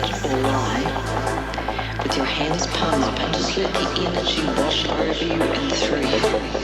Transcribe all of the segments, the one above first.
sit or lie, with your hands palm up, and just let the energy wash over you and through you.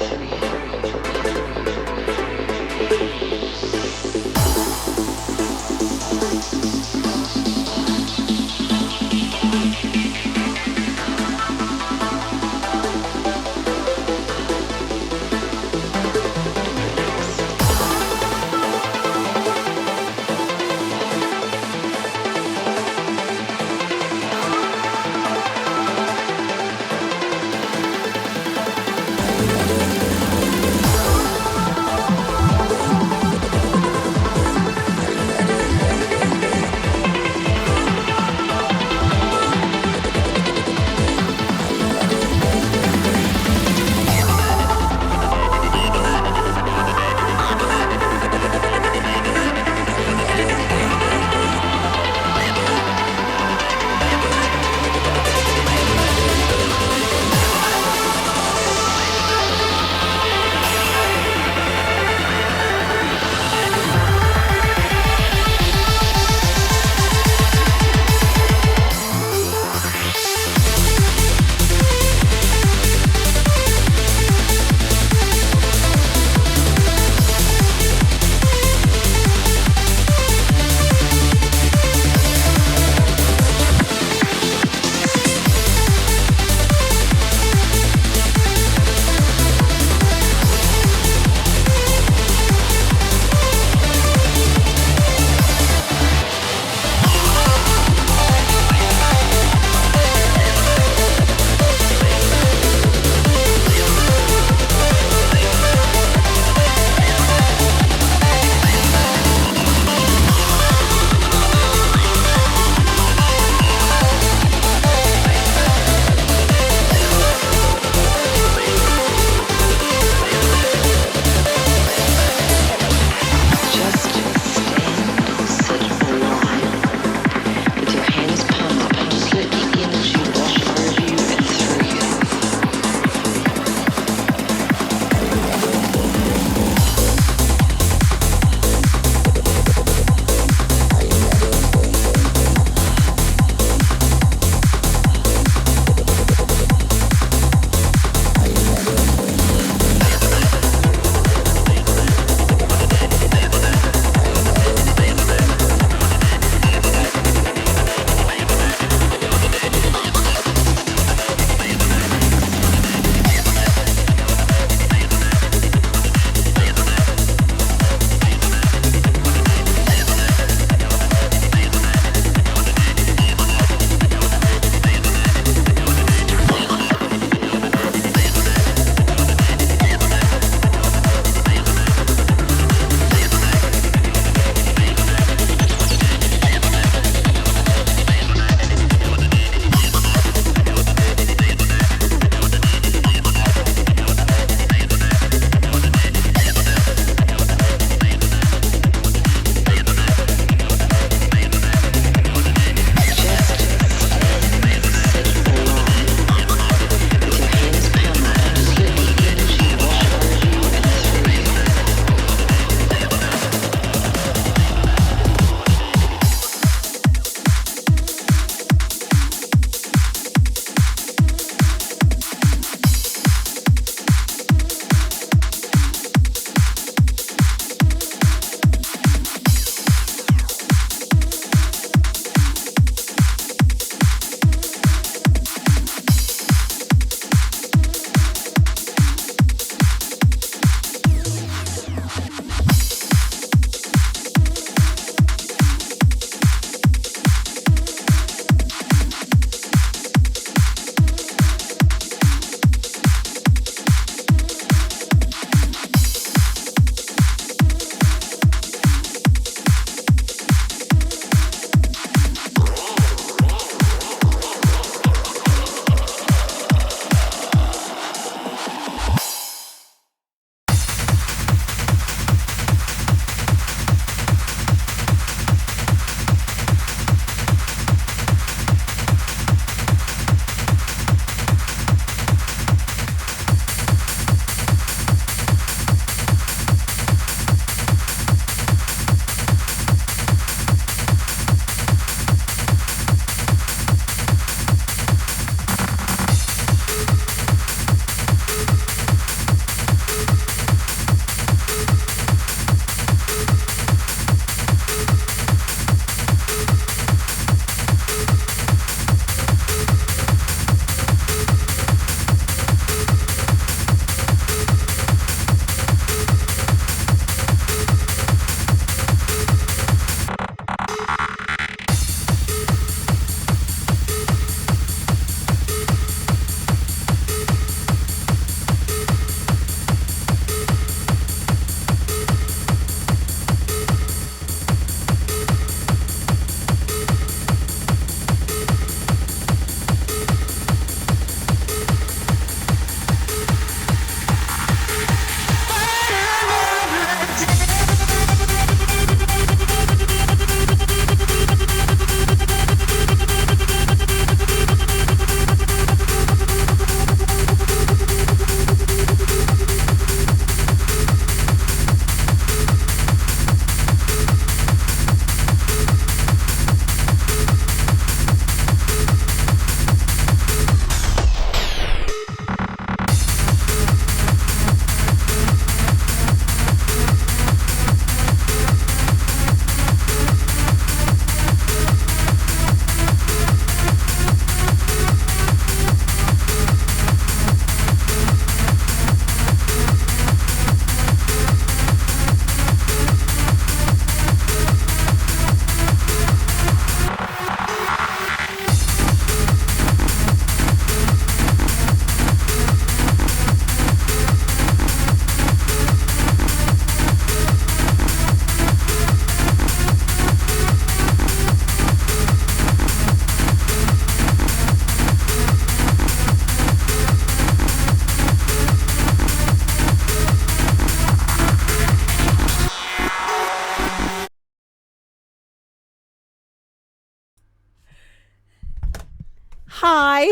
Hi.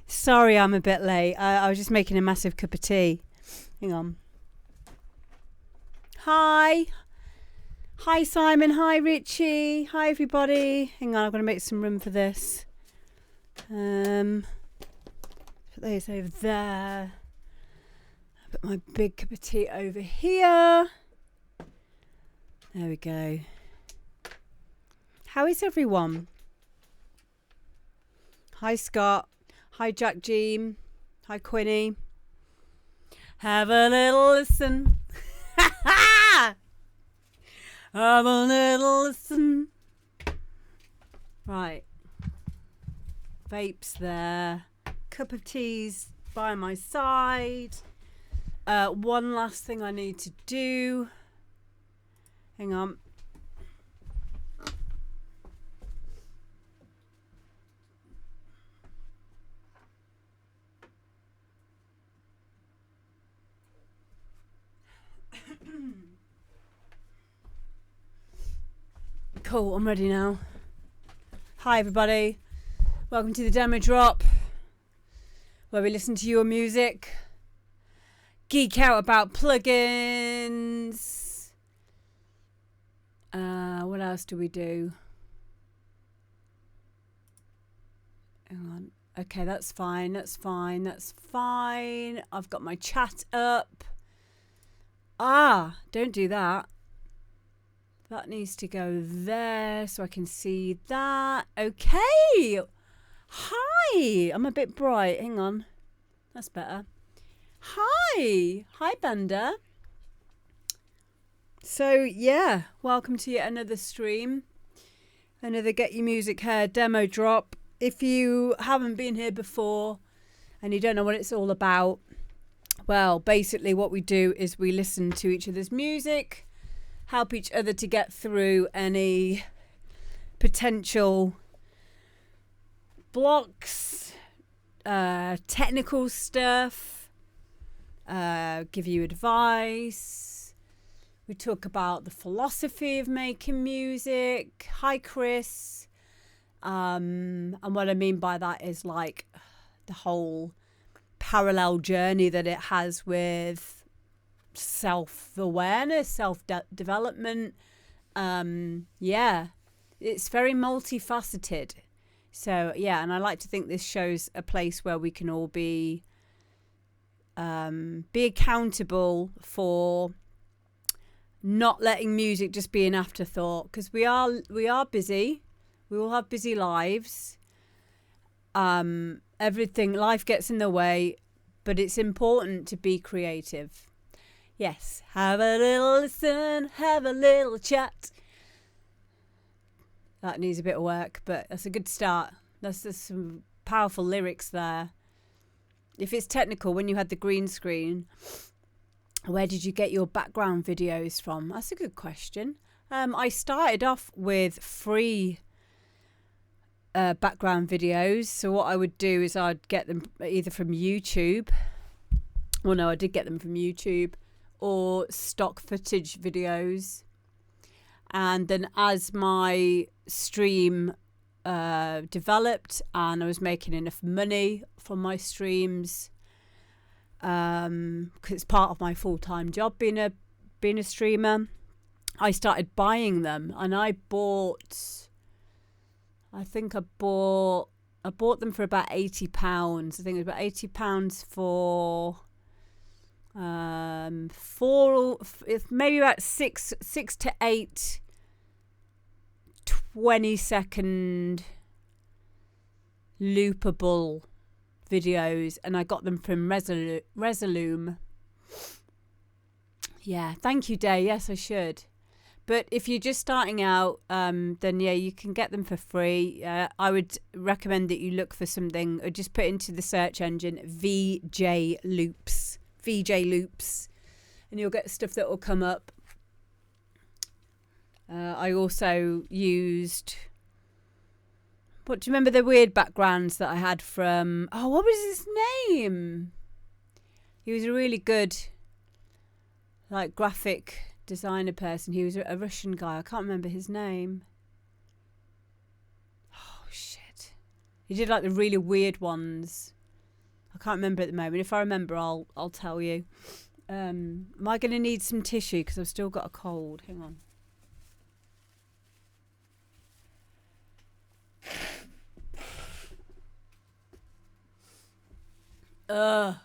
Sorry, I'm a bit late. I was just making a massive cup of tea. Hang on. Hi. Hi, Simon. Hi, Ricci. Hi, everybody. Hang on, I'm going to make some room for this. Put those over there. Put my big cup of tea over here. There we go. How is everyone? Hi, Scott. Hi, Jack Jean. Hi, Quinny. Have a little listen. Have a little listen. Right. Vapes there. Cup of tea's by my side. One last thing I need to do. Hang on. Cool, I'm ready now. Hi everybody. Welcome to the demo drop, where we listen to your music, geek out about plugins. What else do we do? Hang on. Okay, that's fine. That's fine. That's fine. I've got my chat up. Don't do that. That needs to go there so I can see that. Okay. Hi. I'm a bit bright. Hang on. That's better. Hi. Hi, Bender. So, yeah. Welcome to yet another stream. Another Get Your Music Hair demo drop. If you haven't been here before and you don't know what it's all about, well, basically what we do is we listen to each other's music, help each other to get through any potential blocks, technical stuff, give you advice. We talk about the philosophy of making music. Hi, Chris. And what I mean by that is like the whole parallel journey that it has with self-awareness, self-development. Yeah, it's very multifaceted. So yeah, and I like to think this shows a place where we can all be accountable for not letting music just be an afterthought, because we are busy. We all have busy lives. Everything, life gets in the way, but it's important to be creative. Yes, have a little listen, have a little chat. That needs a bit of work, but that's a good start. There's some powerful lyrics there. If it's technical, when you had the green screen, where did you get your background videos from? That's a good question. I started off with free background videos. So what I would do is I'd get them either from YouTube. Well, no, I did get them from YouTube. Or stock footage videos. And then as my stream developed and I was making enough money from my streams, because it's part of my full-time job being a streamer, I started buying them. And I bought them for about £80. I think it was about £80 for maybe about six to eight 20-second loopable videos, and I got them from Resolume. Yeah, thank you, Day. Yes, I should. But if you're just starting out, then yeah, you can get them for free. I would recommend that you look for something, or just put into the search engine VJ Loops, and you'll get stuff that will come up. I also used, what do you remember the weird backgrounds that I had from, what was his name? He was a really good like graphic designer person. He was a Russian guy. I can't remember his name. Oh shit. He did like the really weird ones. I can't remember at the moment. If I remember, I'll tell you. Am I going to need some tissue because I've still got a cold? Hang on. I'm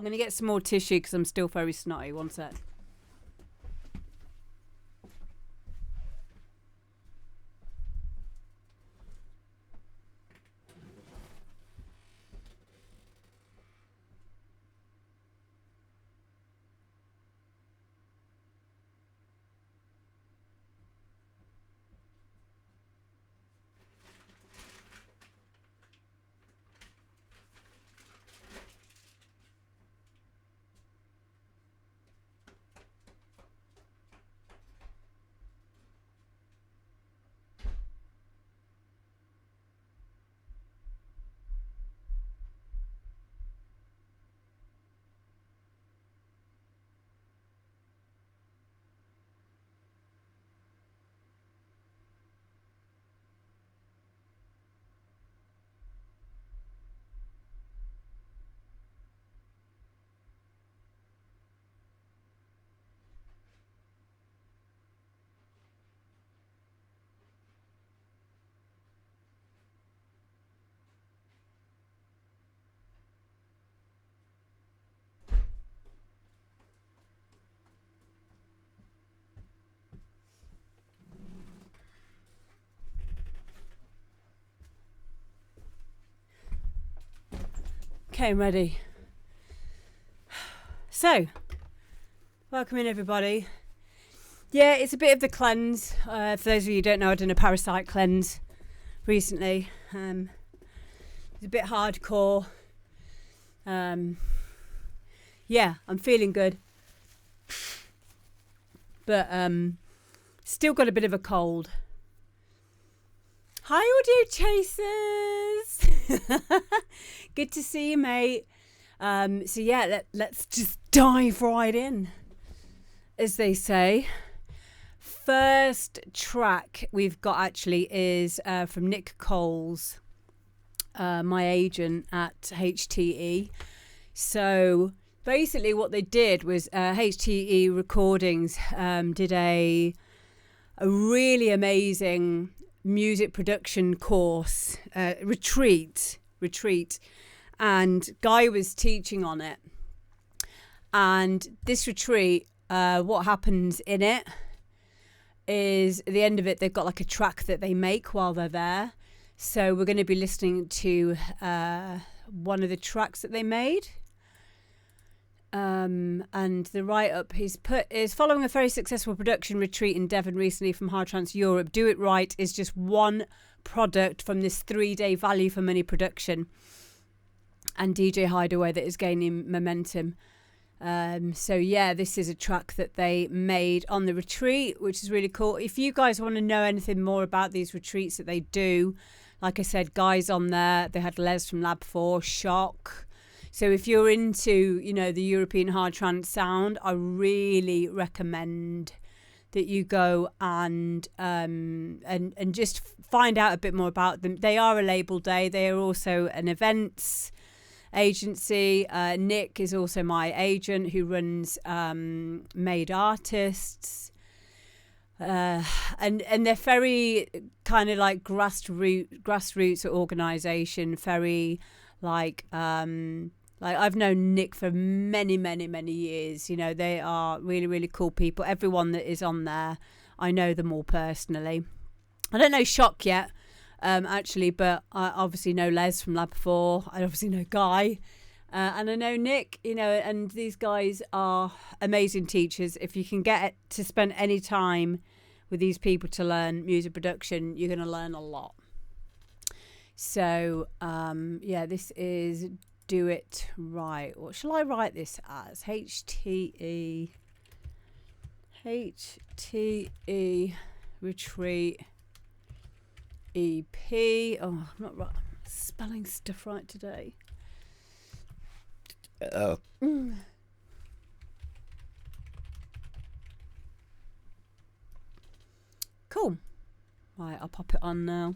going to get some more tissue because I'm still very snotty. One sec. Okay, I'm ready. So, welcome in everybody. Yeah, it's a bit of the cleanse. For those of you who don't know, I did a parasite cleanse recently. It's a bit hardcore. Yeah, I'm feeling good. But still got a bit of a cold. Hi, audio chasers. Good to see you, mate. So yeah, let's just dive right in, as they say. First track we've got actually is from Nick Coles, my agent at HTE. So basically what they did was HTE Recordings did a really amazing music production course, retreat, and Guy was teaching on it. And this retreat, what happens in it is at the end of it, they've got like a track that they make while they're there. So we're going to be listening to one of the tracks that they made. And the write-up he's put is following a very successful production retreat in Devon recently from Hard Trance Europe. Do It Right is just one product from this 3-day value for money production and DJ Hideaway that is gaining momentum. So yeah, this is a track that they made on the retreat, which is really cool. If you guys want to know anything more about these retreats that they do, like I said, Guys on there, they had Les from Lab 4, Shock. So if you're into, you know, the European hard trance sound, I really recommend that you go and just find out a bit more about them. They are a label day. They are also an events agency. Nick is also my agent who runs Made Artists. And they're very kind of like grassroots organisation, very like I've known Nick for many years. You know, they are really, really cool people. Everyone that is on there, I know them all personally. I don't know Shock yet, actually, but I obviously know Les from Lab 4. I obviously know Guy. And I know Nick, you know, and these guys are amazing teachers. If you can get to spend any time with these people to learn music production, you're going to learn a lot. So, yeah, this is Do It Right. What shall I write this as? HTE Retreat EP. Oh, I'm not right. Spelling stuff right today. Cool. Right, I'll pop it on now.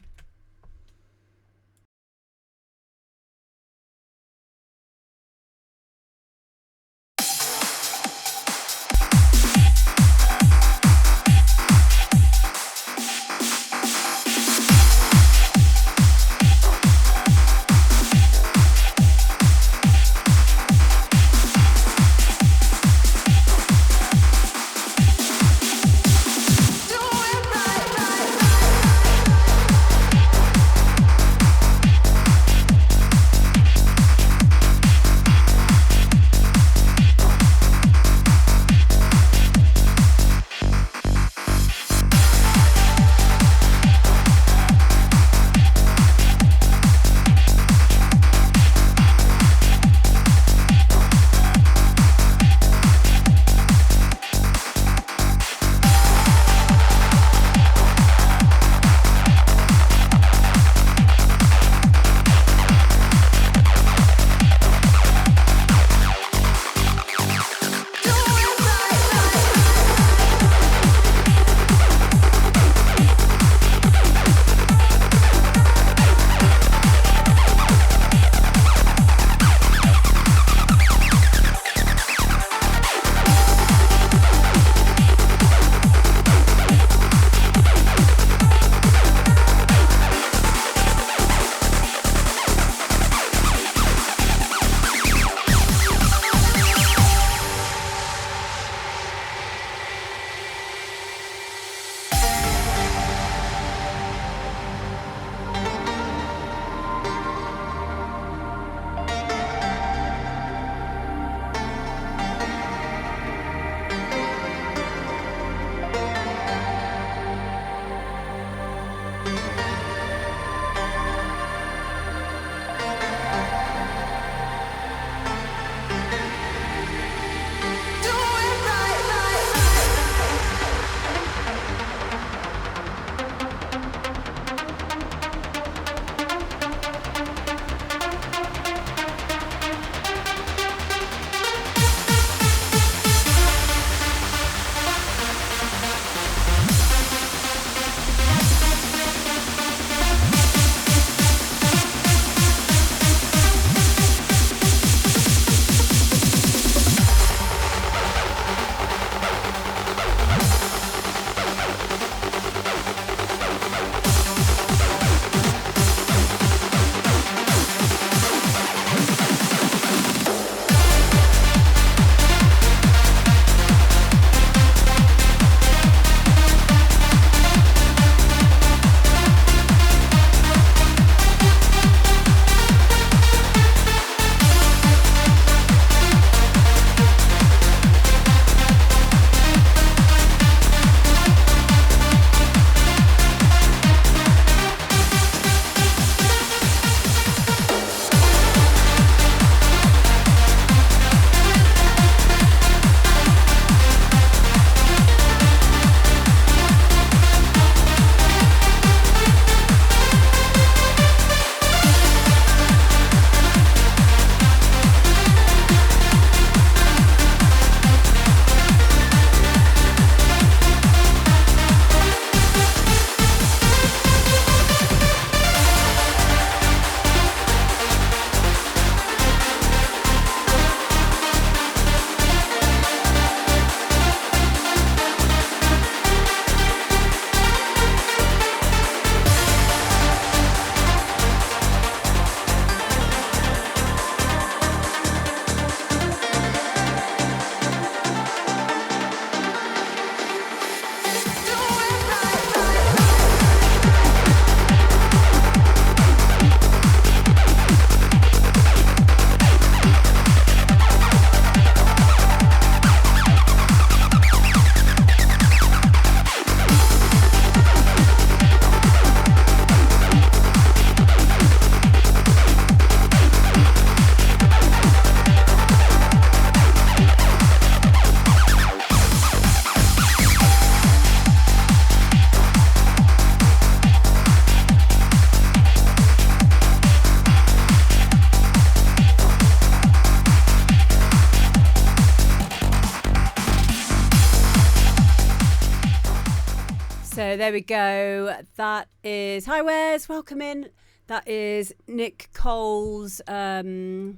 So there we go. That is, hi Wes, welcome in. That is Nick Cole's HDE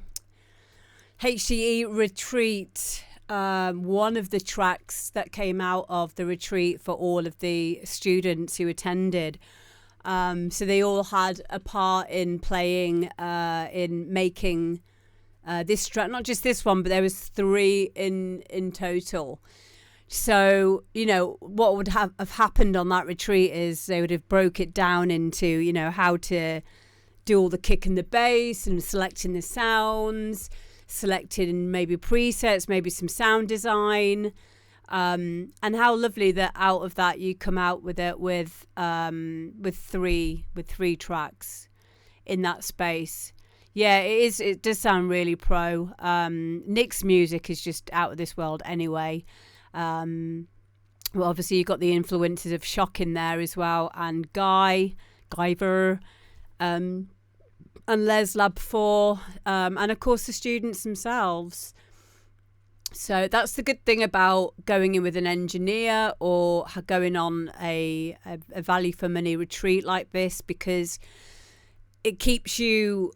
retreat. One of the tracks that came out of the retreat for all of the students who attended. So they all had a part in playing, in making this track, not just this one, but there was 3 in total. So, you know, what would have happened on that retreat is they would have broke it down into, you know, how to do all the kick and the bass and selecting the sounds, selecting maybe presets, maybe some sound design, and how lovely that out of that you come out with it with three tracks in that space. Yeah, it does sound really pro. Nick's music is just out of this world anyway. Well, obviously you've got the influences of Shock in there as well, and Guyver, and Les Lab 4, and of course the students themselves. So that's the good thing about going in with an engineer or going on a value for money retreat like this, because it keeps you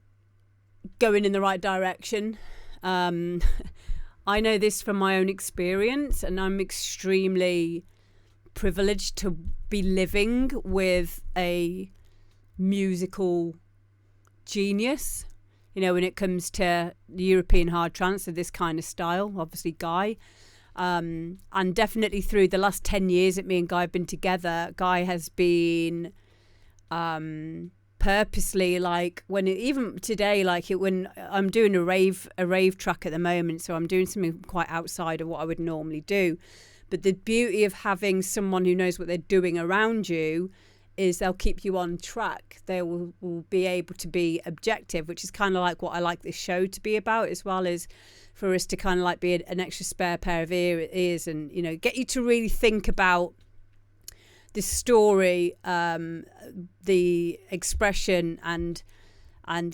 going in the right direction. I know this from my own experience, and I'm extremely privileged to be living with a musical genius, you know, when it comes to the European hard trance of this kind of style, obviously Guy. And definitely through the last 10 years that me and Guy have been together, Guy has been purposely, like, even today, like when I'm doing a rave track at the moment, so I'm doing something quite outside of what I would normally do, but the beauty of having someone who knows what they're doing around you is they'll keep you on track. They will be able to be objective, which is kind of like what I like this show to be about, as well as for us to kind of like be an extra spare pair of ears and, you know, get you to really think about the story, the expression, and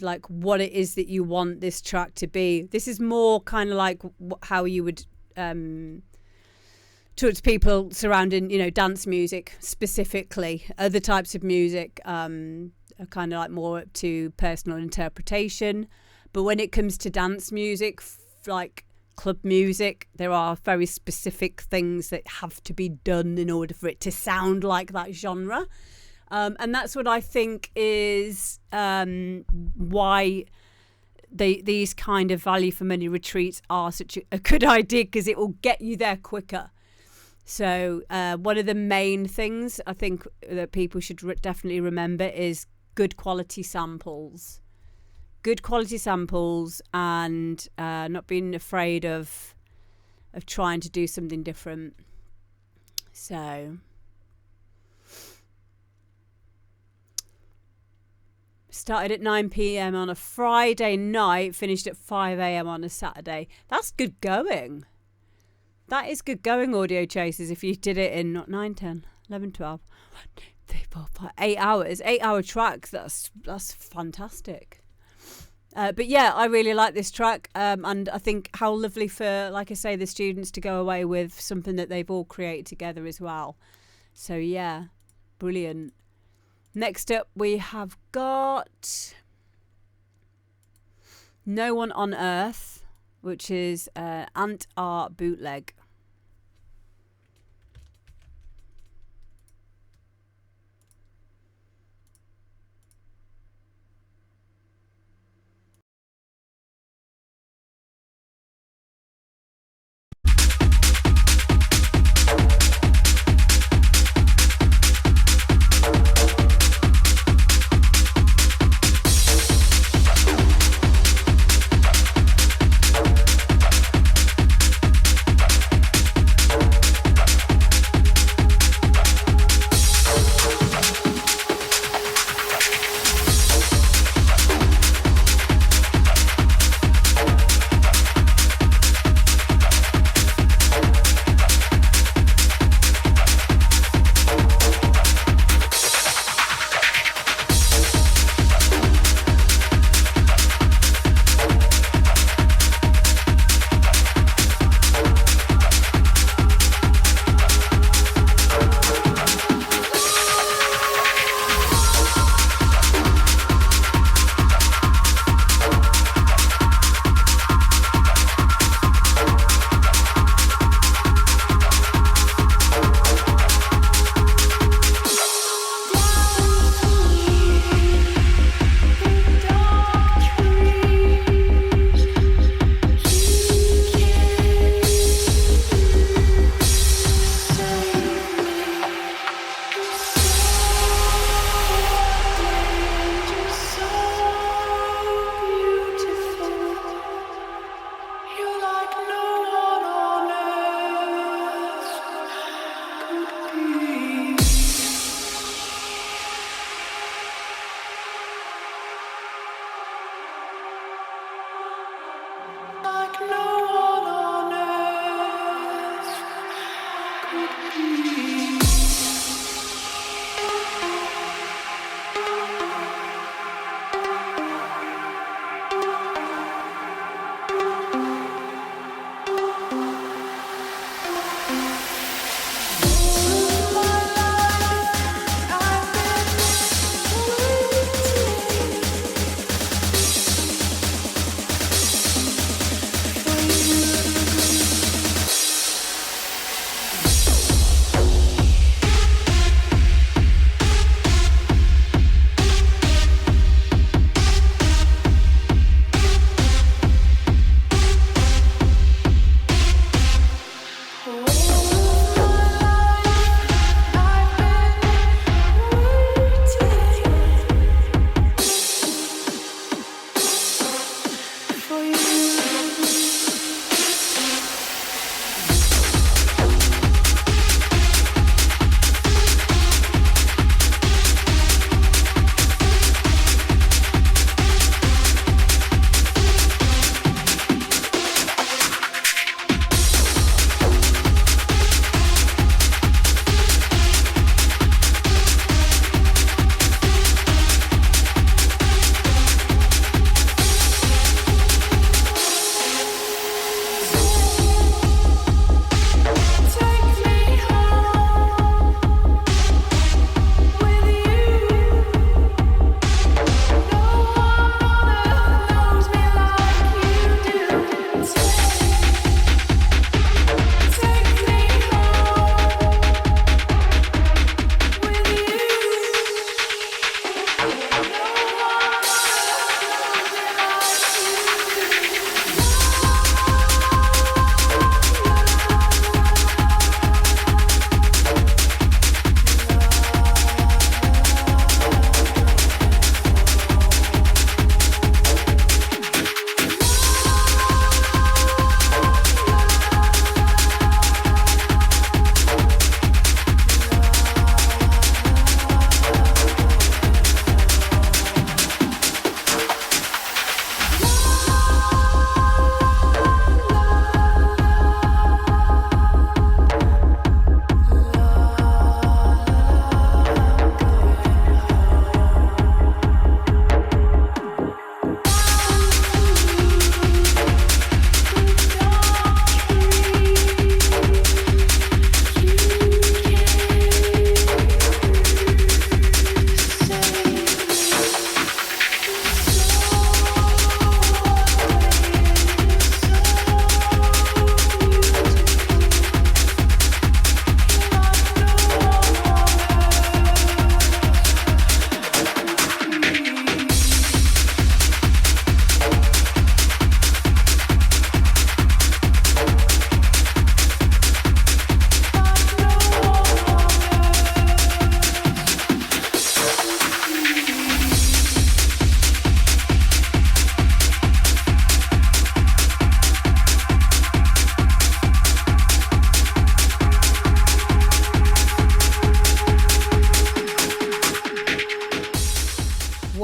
like what it is that you want this track to be. This is more kind of like how you would talk to people surrounding, you know, dance music specifically. Other types of music are kind of like more up to personal interpretation. But when it comes to dance music, like club music, there are very specific things that have to be done in order for it to sound like that genre. And that's what I think is why these kind of value for money retreats are such a good idea, because it will get you there quicker. So one of the main things I think that people should definitely remember is good quality samples. Good quality samples, and not being afraid of trying to do something different. So started at 9 p.m. on a Friday night, finished at 5 a.m. on a Saturday. That's good going. That is good going, Audio Chasers, if you did it in not 9, 10, 11, 12, 1, 2, 3, 4, 5, 8 hours. 8-hour track, that's fantastic. But yeah, I really like this track, and I think how lovely for, like I say, the students to go away with something that they've all created together as well. So yeah, brilliant. Next up, we have got No One on Earth, which is R Bootleg.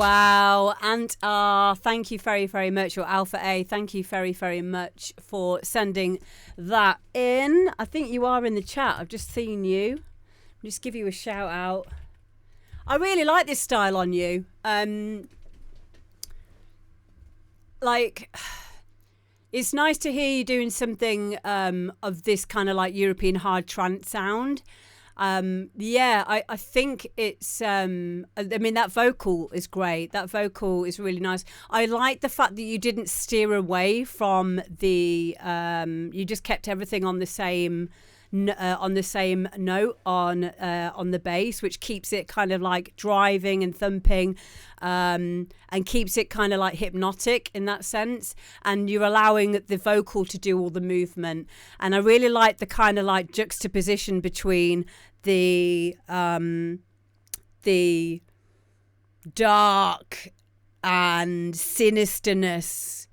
Wow. And thank you very, very much. Or Alpha A, thank you very, very much for sending that in. I think you are in the chat. I've just seen you. I'll just give you a shout out. I really like this style on you. Like, it's nice to hear you doing something of this kind of like European hard trance sound. Yeah, I think it's I mean, that vocal is great. That vocal is really nice. I like the fact that you didn't steer away from the you just kept everything on the same note on the bass, which keeps it kind of like driving and thumping, and keeps it kind of like hypnotic in that sense. And you're allowing the vocal to do all the movement. And I really like the kind of like juxtaposition between the dark and sinisterness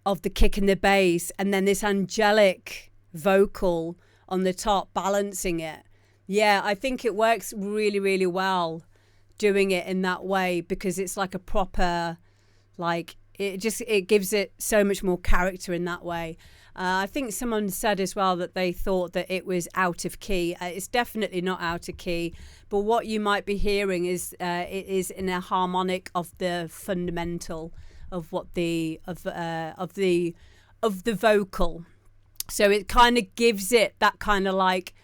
of the kick and the bass, and then this angelic vocal on the top balancing it. Yeah, I think it works really, really well doing it in that way, because it's like a proper, like, it gives it so much more character in that way. I think someone said as well that they thought that it was out of key. It's definitely not out of key, but what you might be hearing is it is in a harmonic of the fundamental of what the vocal. So it kind of gives it that kind of like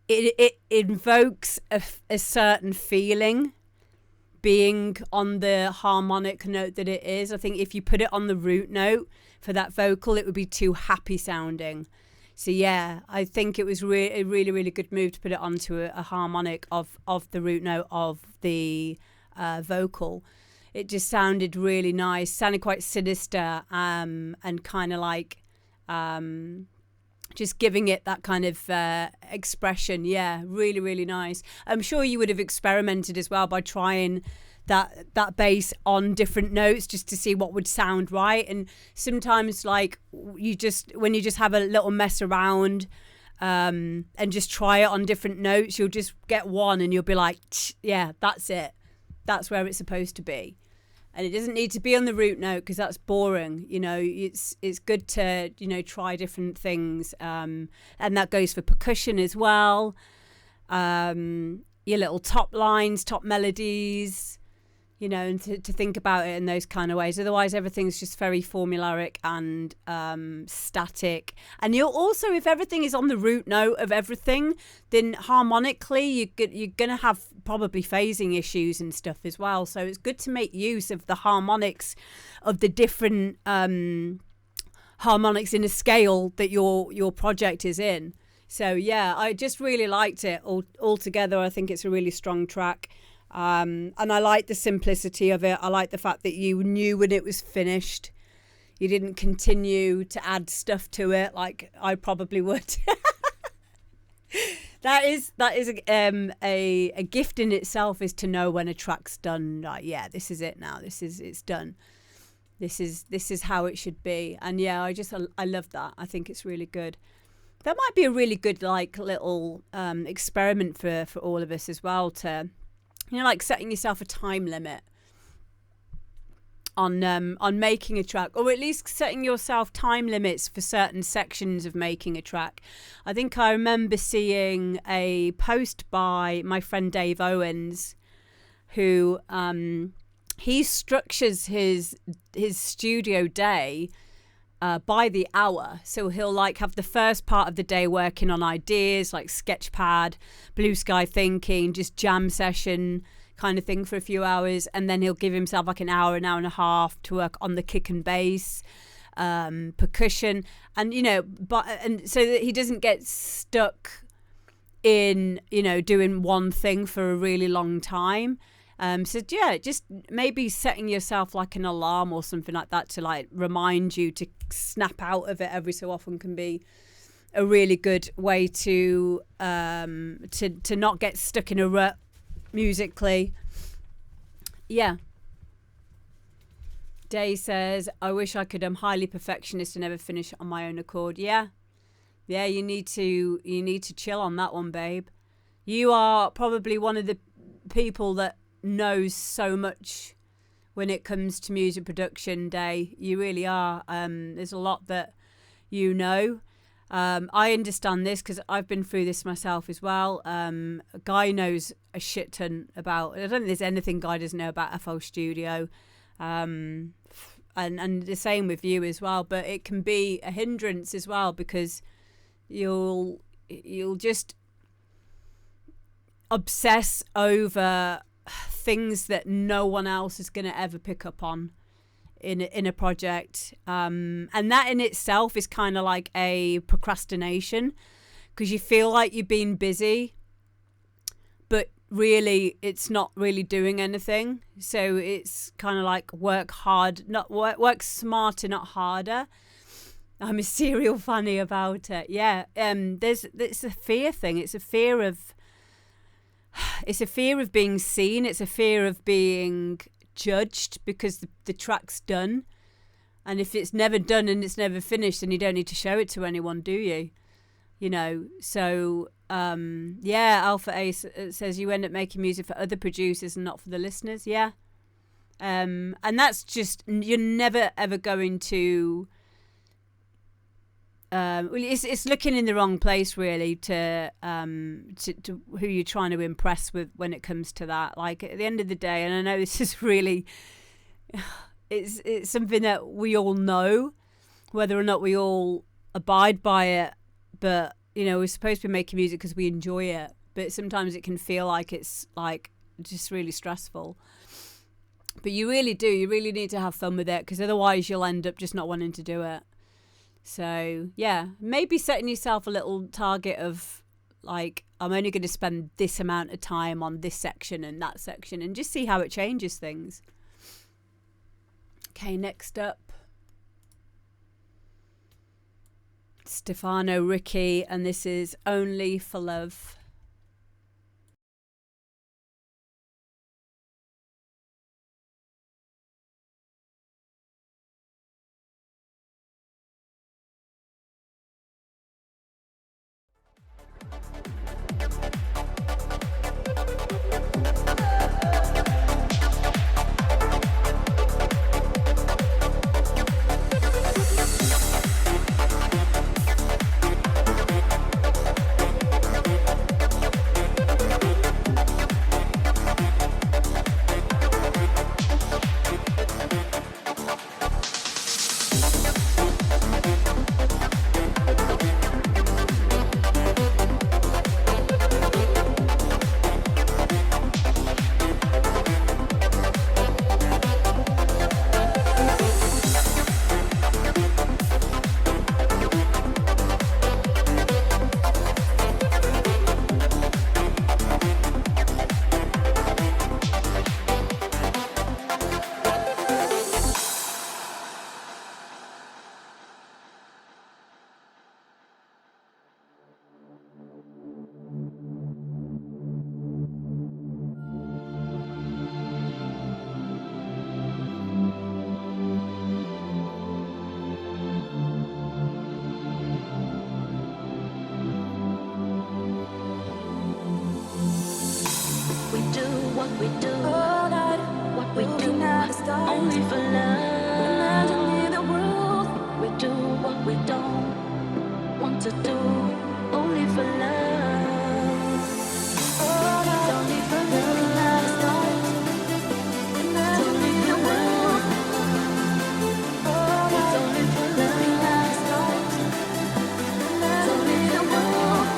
it invokes a certain feeling being on the harmonic note that it is. I think if you put it on the root note for that vocal, it would be too happy sounding. So yeah, I think it was a really, really good move to put it onto a harmonic of the root note of the vocal. It just sounded really nice, sounded quite sinister, and kind of like just giving it that kind of expression. Yeah, really, really nice. I'm sure you would have experimented as well by trying that bass on different notes just to see what would sound right. And sometimes, like, when you just have a little mess around and just try it on different notes, you'll just get one and you'll be like, yeah, that's it. That's where it's supposed to be. And it doesn't need to be on the root note because that's boring. You know, it's good to, you know, try different things. And that goes for percussion as well. Your little top lines, top melodies, you know, and to think about it in those kind of ways. Otherwise, everything's just very formulaic and static. And you'll also, if everything is on the root note of everything, then harmonically, you're going to have probably phasing issues and stuff as well. So it's good to make use of the harmonics of the different harmonics in a scale that your project is in. So yeah, I just really liked it altogether. I think it's a really strong track. And I like the simplicity of it. I like the fact that you knew when it was finished. You didn't continue to add stuff to it like I probably would. That is a gift in itself, is to know when a track's done. Like, yeah, this is it now. It's done. This is how it should be. And yeah, I love that. I think it's really good. That might be a really good like little experiment for all of us as well, to, you know, like setting yourself a time limit on making a track, or at least setting yourself time limits for certain sections of making a track. I think I remember seeing a post by my friend Dave Owens, who he structures his studio day by the hour. So he'll like have the first part of the day working on ideas like Sketchpad, blue sky thinking, just jam session kind of thing for a few hours, and then he'll give himself like an hour and a half to work on the kick and bass, percussion, and you know, and so that he doesn't get stuck in, you know, doing one thing for a really long time. So yeah, just maybe setting yourself like an alarm or something like that to like remind you to snap out of it every so often can be a really good way to not get stuck in a rut musically. Yeah. Day says, I wish I could. I'm highly perfectionist and never finish on my own accord. Yeah. Yeah, you need to chill on that one, babe. You are probably one of the people that knows so much when it comes to music production, Day. You really are. There's a lot that you know. I understand this because I've been through this myself as well. Guy knows a shit ton about, I don't think there's anything Guy doesn't know about FL Studio. And the same with you as well, but it can be a hindrance as well because you'll just obsess over things that no one else is going to ever pick up on in a project, and that in itself is kind of like a procrastination because you feel like you've been busy but really it's not really doing anything. So it's kind of like work smarter, not harder. I'm a serial funny about it. Yeah. It's a fear thing. It's a fear of being seen. It's a fear of being judged because the track's done. And if it's never done and it's never finished, then you don't need to show it to anyone, do you? You know, so Alpha Ace says you end up making music for other producers and not for the listeners. Yeah. And that's just, you're never ever going to it's looking in the wrong place really to who you're trying to impress with when it comes to that. Like at the end of the day, and I know this is really it's something that we all know, whether or not we all abide by it, but you know, we're supposed to be making music because we enjoy it, but sometimes it can feel like it's like just really stressful. But you really need to have fun with it, because otherwise you'll end up just not wanting to do it. So yeah, maybe setting yourself a little target of like, I'm only going to spend this amount of time on this section and that section, and just see how it changes things. Okay, next up, Stefano, Ricci, and this is Only for Love. We do all night, what we do, only for love. Imagining the world, we do what we don't want to do, only for love. All night, only for love. Imagining the world, it's only for love. It's only the world.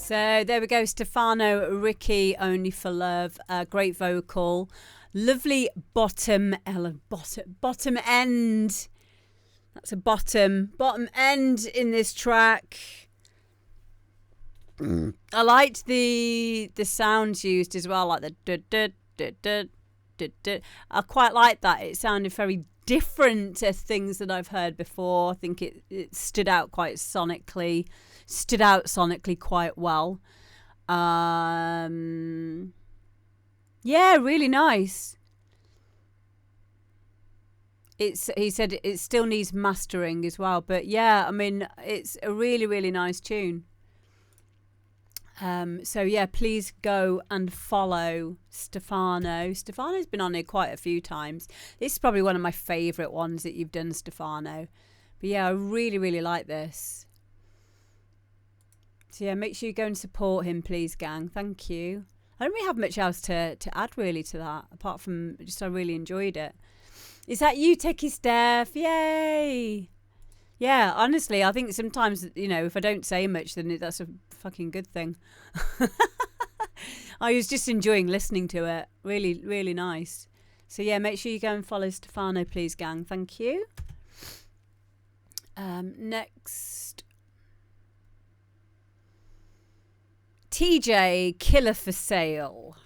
So there we go, Stefano, Ricci, Only for Love. Great vocal, lovely bottom end. That's a bottom end in this track. I liked the sounds used as well, like the I quite like that. It sounded very different to things that I've heard before. I think it stood out sonically quite well. Yeah, really nice. He said it still needs mastering as well, but yeah, I mean, it's a really, really nice tune. So yeah, please go and follow Stefano. Stefano's been on here quite a few times. This is probably one of my favourite ones that you've done, Stefano. But yeah, I really, really like this. So yeah, make sure you go and support him, please, gang. Thank you. I don't really have much else to add really to that, apart from just I really enjoyed it. Is that you, Techie Steph? Yay! Yeah, honestly, I think sometimes, you know, if I don't say much, then that's a fucking good thing. I was just enjoying listening to it. Really, really nice. So yeah, make sure you go and follow Stefano, please, gang. Thank you. Next. TJay, Killer for Sale.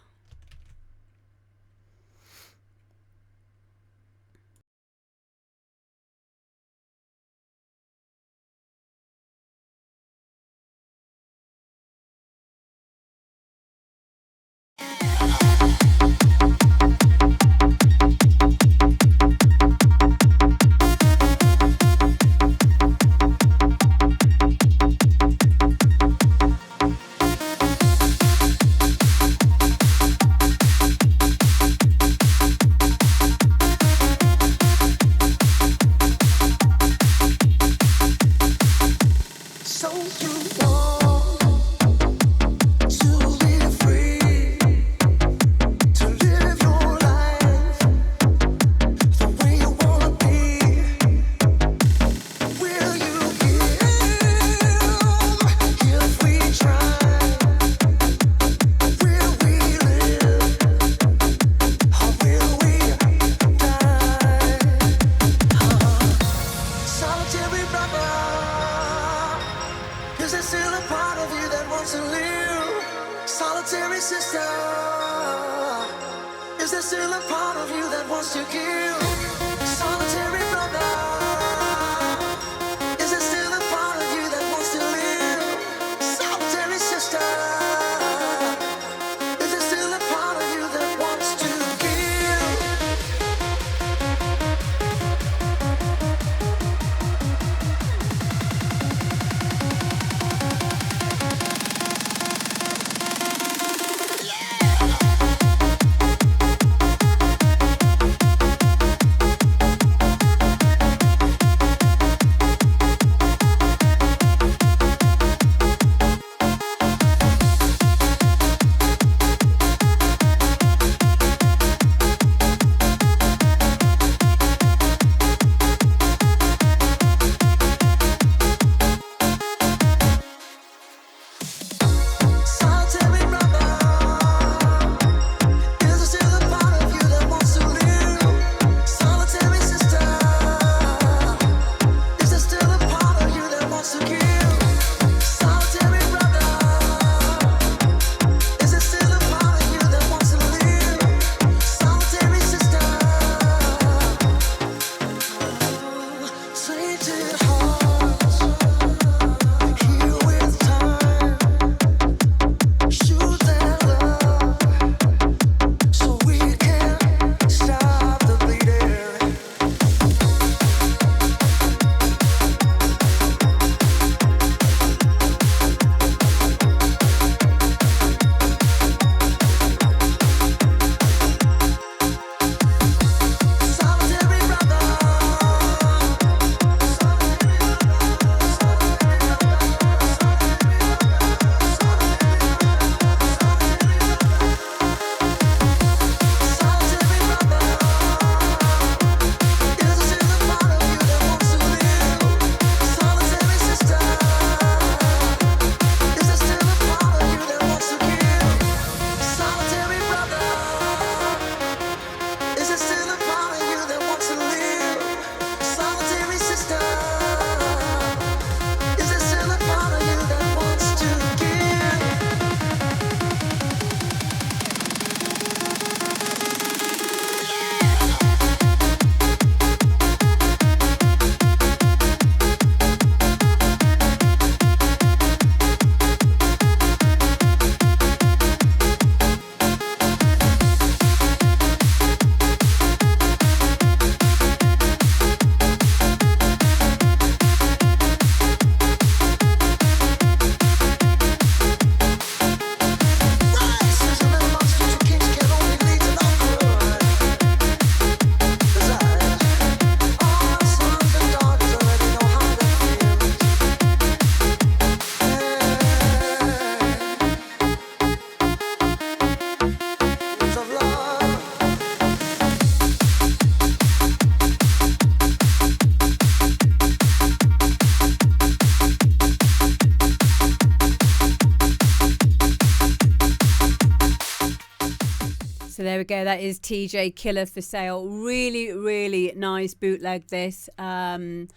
So there we go. That is TJay Killer for sale. Really, really nice bootleg this. Again,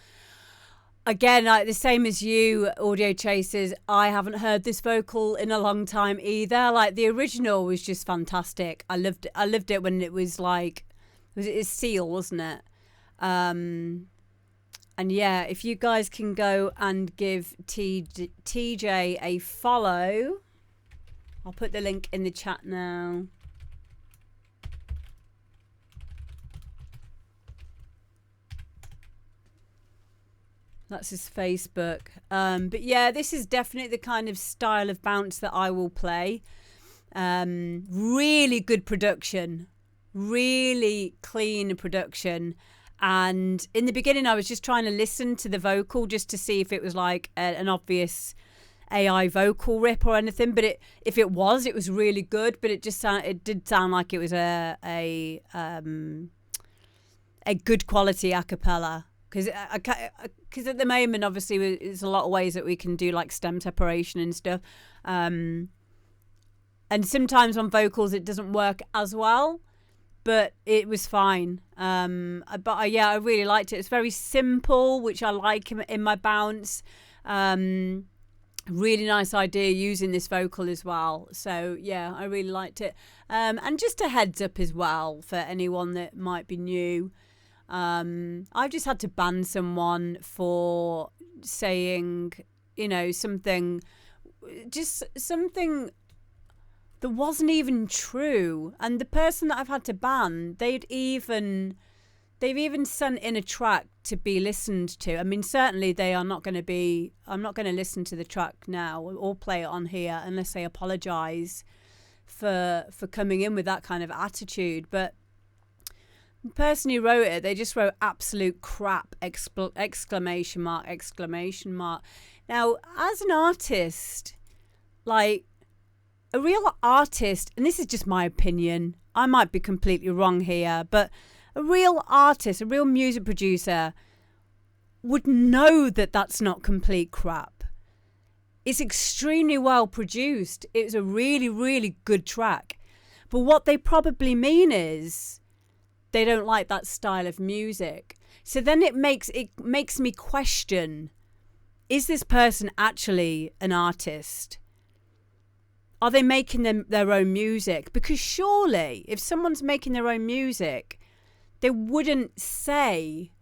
like the same as you, Audio Chasers, I haven't heard this vocal in a long time either. Like the original was just fantastic. I loved it when it was like, it's Seal, wasn't it? And yeah, if you guys can go and give TJay a follow, I'll put the link in the chat now. That's his Facebook. But yeah, this is definitely the kind of style of bounce that I will play. Really good production. Really clean production. And in the beginning, I was just trying to listen to the vocal just to see if it was like an obvious AI vocal rip or anything. But if it was really good. But it did sound like it was a good quality a cappella. Because at the moment, obviously, there's a lot of ways that we can do like stem separation and stuff. And sometimes on vocals, it doesn't work as well. But it was fine. Yeah, I really liked it. It's very simple, which I like in my bounce. Really nice idea using this vocal as well. So, yeah, I really liked it. And just a heads up as well for anyone that might be new. I've just had to ban someone for saying, you know, something that wasn't even true. And the person that I've had to ban, they've even sent in a track to be listened to. I mean, certainly I'm not going to listen to the track now or play it on here unless they apologize for coming in with that kind of attitude. But the person who wrote it, they just wrote absolute crap, exclamation mark. Now, as an artist, like a real artist, and this is just my opinion, I might be completely wrong here, but a real artist, a real music producer would know that that's not complete crap. It's extremely well produced. It's a really, really good track. But what they probably mean is they don't like that style of music. So then it makes me question, is this person actually an artist? Are they making their own music? Because surely if someone's making their own music, they wouldn't say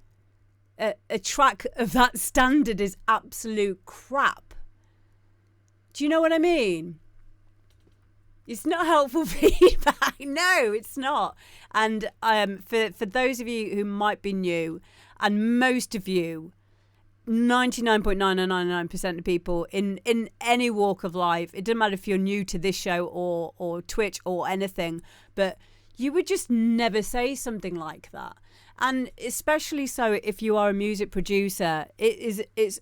a track of that standard is absolute crap. Do you know what I mean? It's not helpful feedback. No, it's not. And for those of you who might be new, and most of you, 99.9999% of people in any walk of life, it doesn't matter if you're new to this show or Twitch or anything, but you would just never say something like that. And especially so if you are a music producer, it's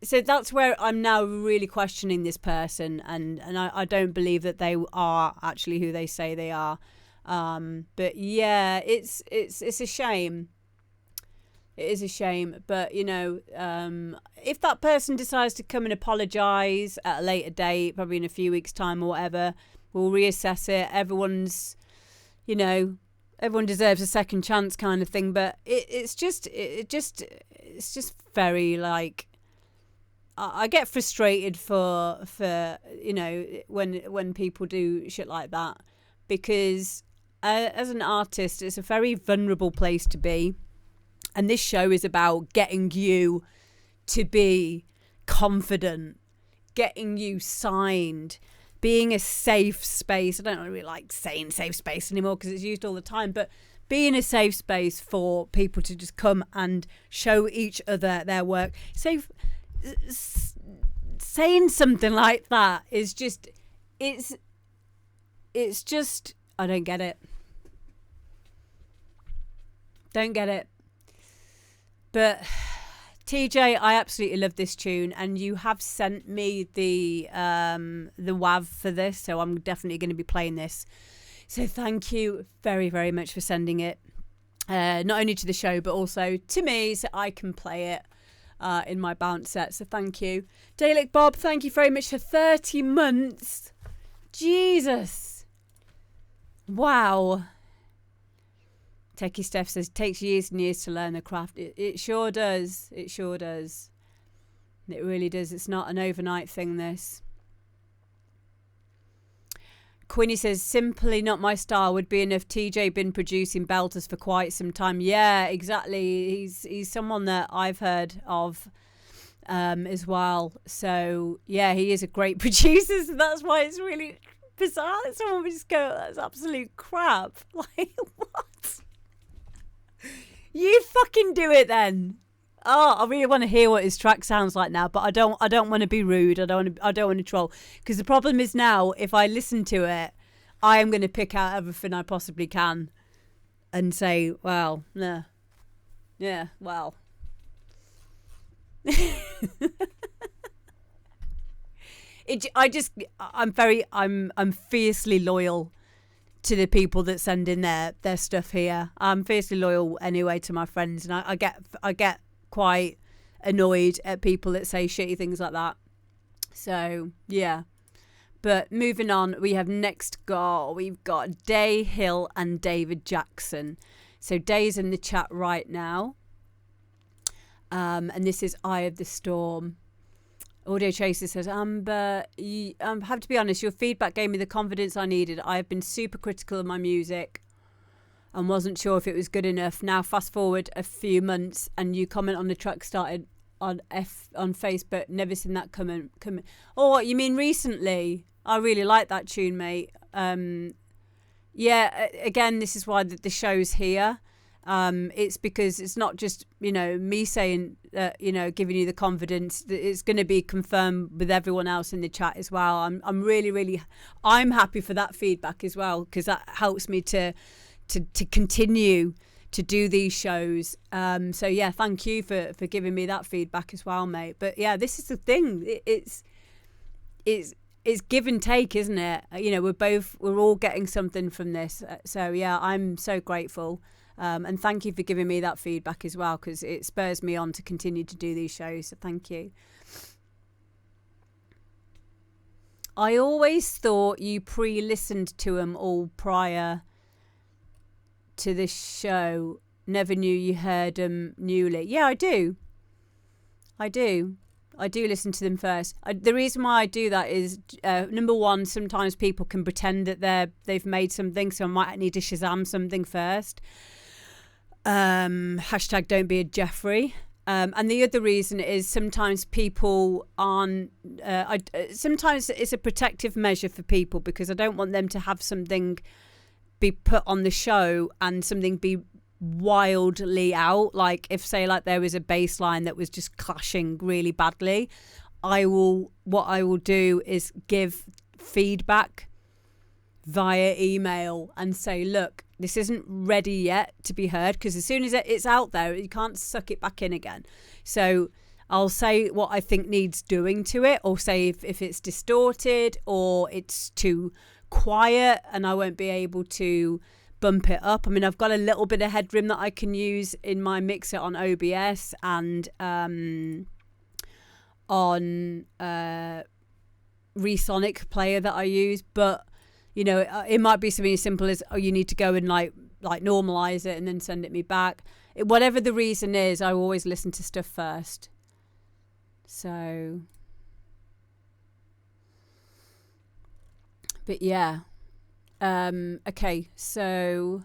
so that's where I'm now really questioning this person, and I don't believe that they are actually who they say they are. But yeah, it's a shame. It is a shame, but you know, if that person decides to come and apologise at a later date, probably in a few weeks' time or whatever, we'll reassess it. Everyone deserves a second chance, kind of thing. But it's just very like. I get frustrated for you know when people do shit like that, because as an artist, it's a very vulnerable place to be, and this show is about getting you to be confident, getting you signed, being a safe space. I don't really like saying safe space anymore because it's used all the time, but being a safe space for people to just come and show each other their work. Saying something like that is just it's just I don't get it. But TJay, I absolutely love this tune, and you have sent me the WAV for this, so I'm definitely going to be playing this. So thank you very, very much for sending it, not only to the show but also to me, so I can play it in my bounce set. So thank you. Dalek Bob, thank you very much for 30 months. Jesus. Wow. Techie Steph says, takes years and years to learn the craft. It sure does. It sure does. It really does. It's not an overnight thing, this. Quinny says, simply not my style. Would be enough. TJay been producing belters for quite some time. Yeah, exactly. He's someone that I've heard of as well. So, yeah, he is a great producer. So that's why it's really bizarre that someone would just go, that's absolute crap. Like, what? You fucking do it then. Oh, I really want to hear what his track sounds like now, but I don't want to be rude. I don't want to troll, because the problem is now if I listen to it, I am going to pick out everything I possibly can and say, well, nah. Yeah, well. I'm fiercely loyal to the people that send in their stuff here. I'm fiercely loyal anyway to my friends, and I get quite annoyed at people that say shitty things like that. So yeah, but moving on, we've got Day Hill and David Jaxxson. So Day's in the chat right now, and this is Eye of the Storm. Audio Chaser says, Amber, I have to be honest, your feedback gave me the confidence I needed. I have been super critical of my music and wasn't sure if it was good enough. Now fast forward a few months and you comment on the track started on Facebook. Never seen that come. Oh, what you mean recently? I really like that tune, mate. Yeah, again, this is why the show's here. It's because it's not just, me saying, giving you the confidence. It's going to be confirmed with everyone else in the chat as well. I'm really, I'm happy for that feedback as well, because that helps me to continue to do these shows. So yeah, thank you for giving me that feedback as well, mate. But yeah, this is the thing. It's give and take, isn't it? We're all getting something from this. So yeah, I'm so grateful. And thank you for giving me that feedback as well, because it spurs me on to continue to do these shows. So thank you. I always thought you pre-listened to them all prior to this show. Never knew you heard them newly. Yeah, I do listen to them first. The reason why I do that is, number one, sometimes people can pretend that they've made something, so I might need to Shazam something first. Hashtag don't be a Jeffrey. And the other reason is sometimes people aren't, sometimes it's a protective measure for people, because I don't want them to have something be put on the show and something be wildly out. Like if there was a bass line that was just clashing really badly, what I will do is give feedback via email and say, look, this isn't ready yet to be heard, because as soon as it's out there, you can't suck it back in again. So I'll say what I think needs doing to it, or say if it's distorted or it's too quiet and I won't be able to bump it up. I mean, I've got a little bit of headroom that I can use in my mixer on OBS and on Resonic player that I use, but it might be something as simple as, you need to go and like normalize it and then send it me back. Whatever the reason is, I always listen to stuff first. So, but yeah. Okay, so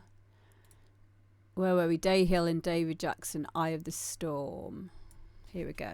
where were we? Day Hill and David Jaxxson, Eye of the Storm. Here we go.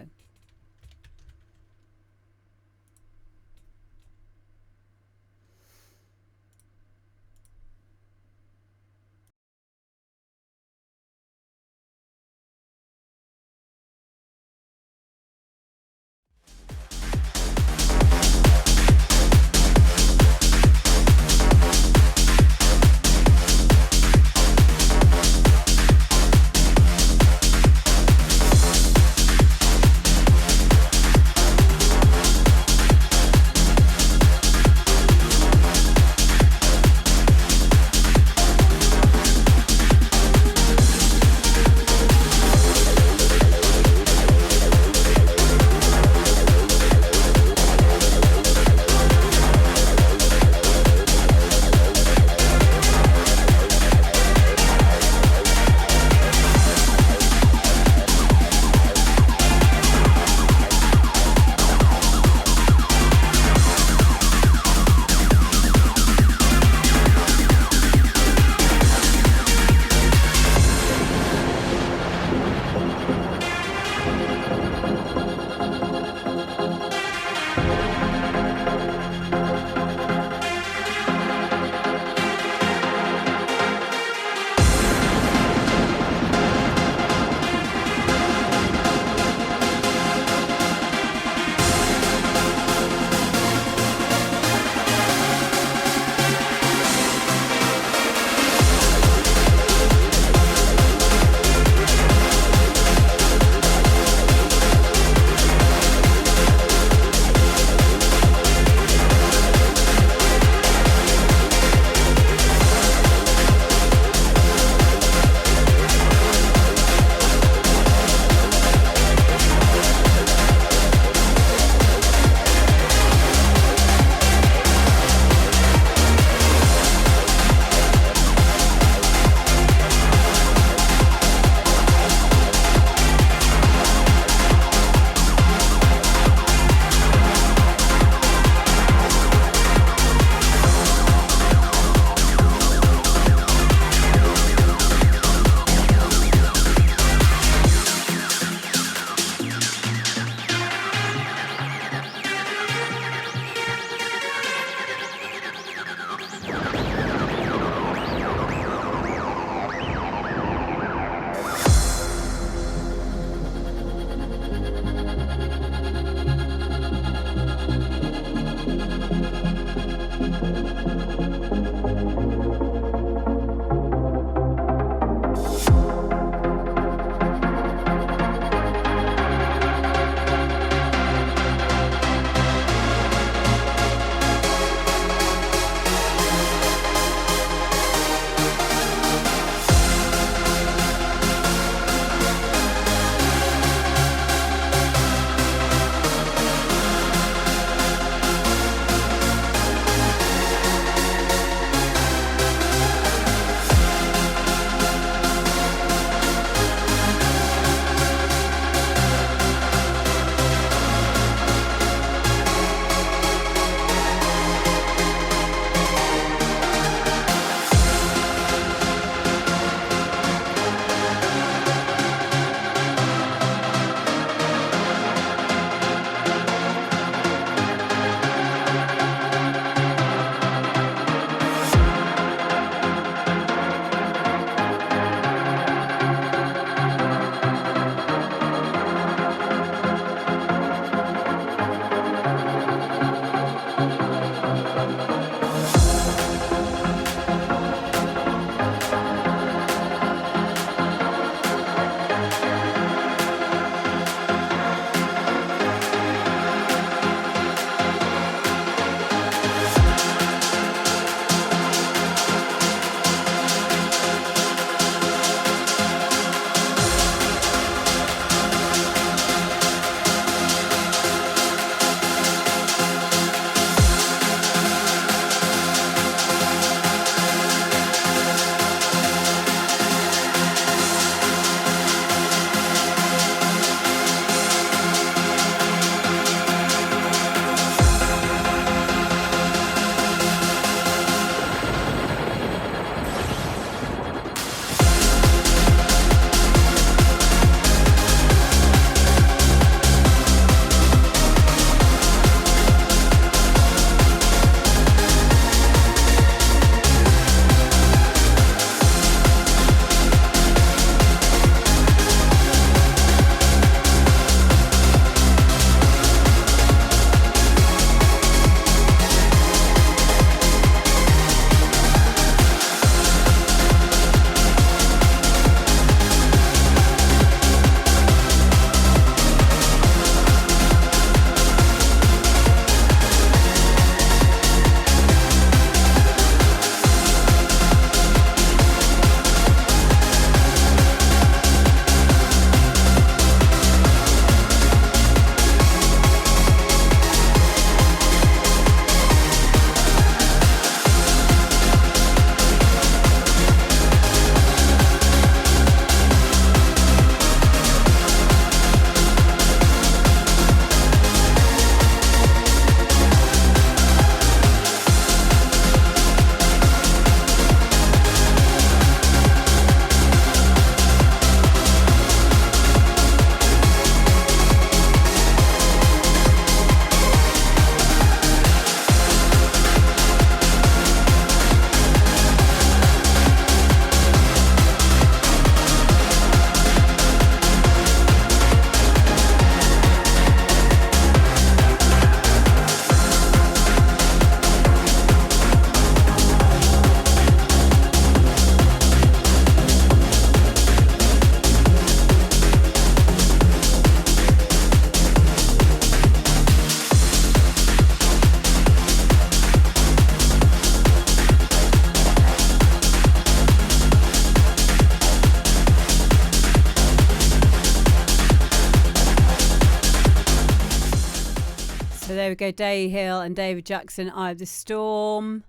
there we go. Day Hill and David Jaxxson, Eye of the Storm.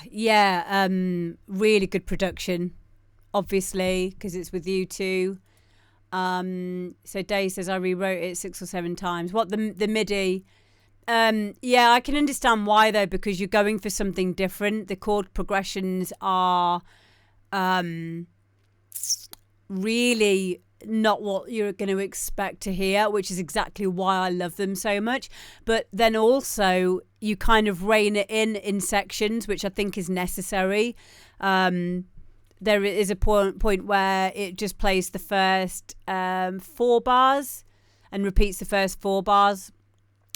Yeah, really good production, obviously, because it's with you two. So Day says I rewrote it 6 or 7 times. What, the MIDI? Yeah, I can understand why though, because you're going for something different. The chord progressions are really not what you're going to expect to hear, which is exactly why I love them so much. But then also you kind of rein it in sections, which I think is necessary. There is a point where it just plays the first 4 bars and repeats the first 4 bars,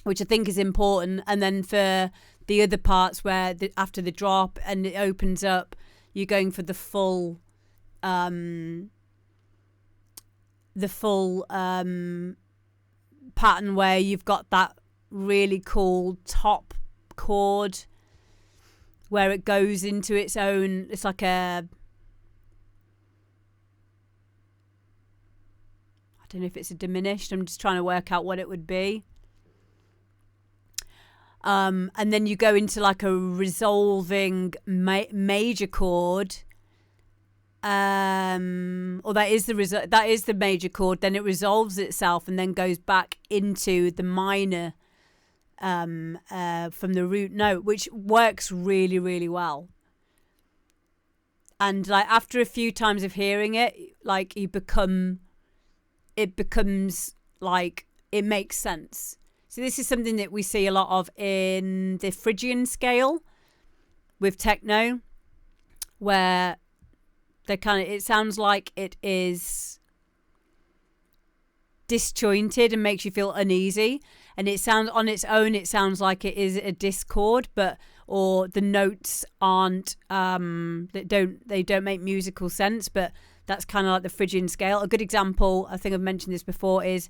which I think is important. And then for the other parts where after the drop and it opens up, you're going for the full pattern where you've got that really cool top chord where it goes into its own, it's like a, I don't know if it's a diminished, I'm just trying to work out what it would be. And then you go into like a resolving major chord, or that is the major chord, then it resolves itself and then goes back into the minor from the root note, which works really, really well. And like after a few times of hearing it, like it becomes like it makes sense. So this is something that we see a lot of in the Phrygian scale with techno, where they it sounds like it is disjointed and makes you feel uneasy, and it sounds on its own, it sounds like it is a discord, or the notes aren't they don't make musical sense, but that's kind of like the Phrygian scale. A good example, I think I've mentioned this before, is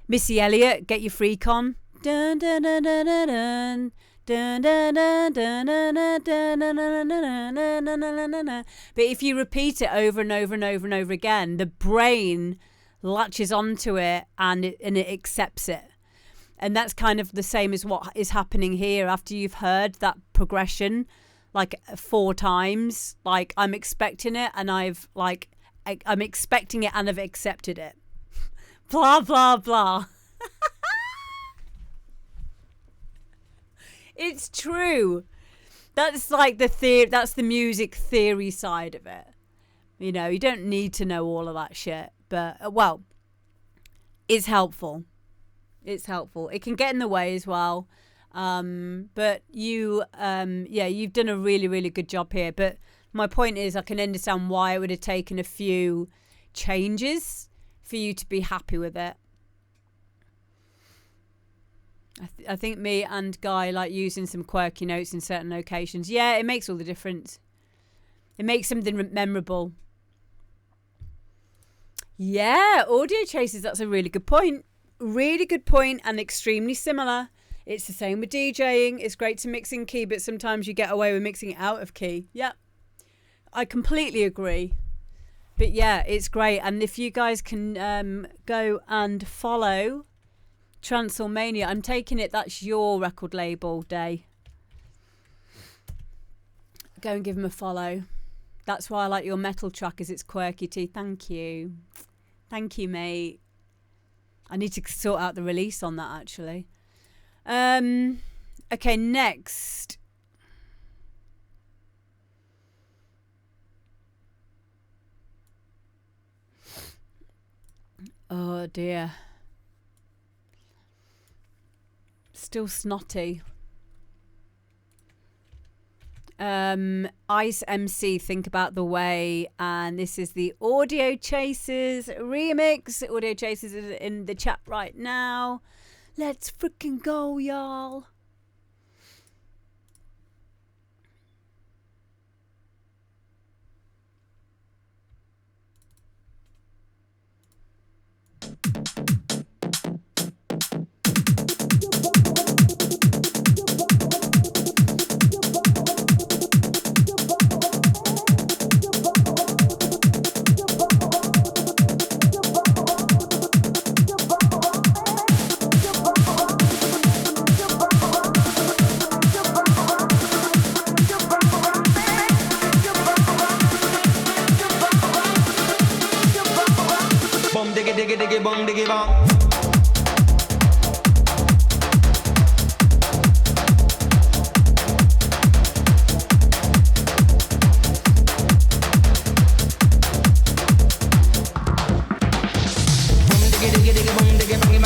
Missy Elliott, Get Your Freak On. Dun, dun, dun, dun, dun, dun. Dun, dun, dun, dun, dun, dun, dun, dun, dun, dun, dun, dun, dun. But if you repeat it over and over and over and over again, the brain latches onto it and it accepts it. And that's kind of the same as what is happening here. After you've heard that progression like 4 times, like I'm expecting it and I'm expecting it and I've accepted it. Blah, blah, blah. It's true. That's like that's the music theory side of it. You know, you don't need to know all of that shit, but well, it's helpful. It's helpful. It can get in the way as well. But you've done a really, really good job here. But my point is, I can understand why it would have taken a few changes for you to be happy with it. I think me and Guy like using some quirky notes in certain locations. Yeah, it makes all the difference. It makes something memorable. Yeah, audio chasers, that's a really good point. Really good point and extremely similar. It's the same with DJing. It's great to mix in key, but sometimes you get away with mixing it out of key. Yeah, I completely agree. But yeah, it's great. And if you guys can go and follow Transylmania, I'm taking it that's your record label, Day. Go and give him a follow. That's why I like your metal track, is it's quirky too. Thank you. Thank you, mate. I need to sort out the release on that, actually. Okay, next. Oh, dear. Still snotty. Ice MC, Think About the Way, and this is the Audio Chasers remix. Audio Chasers is in the chat right now. Let's freaking go, y'all. diggy diggy bong diggy bong.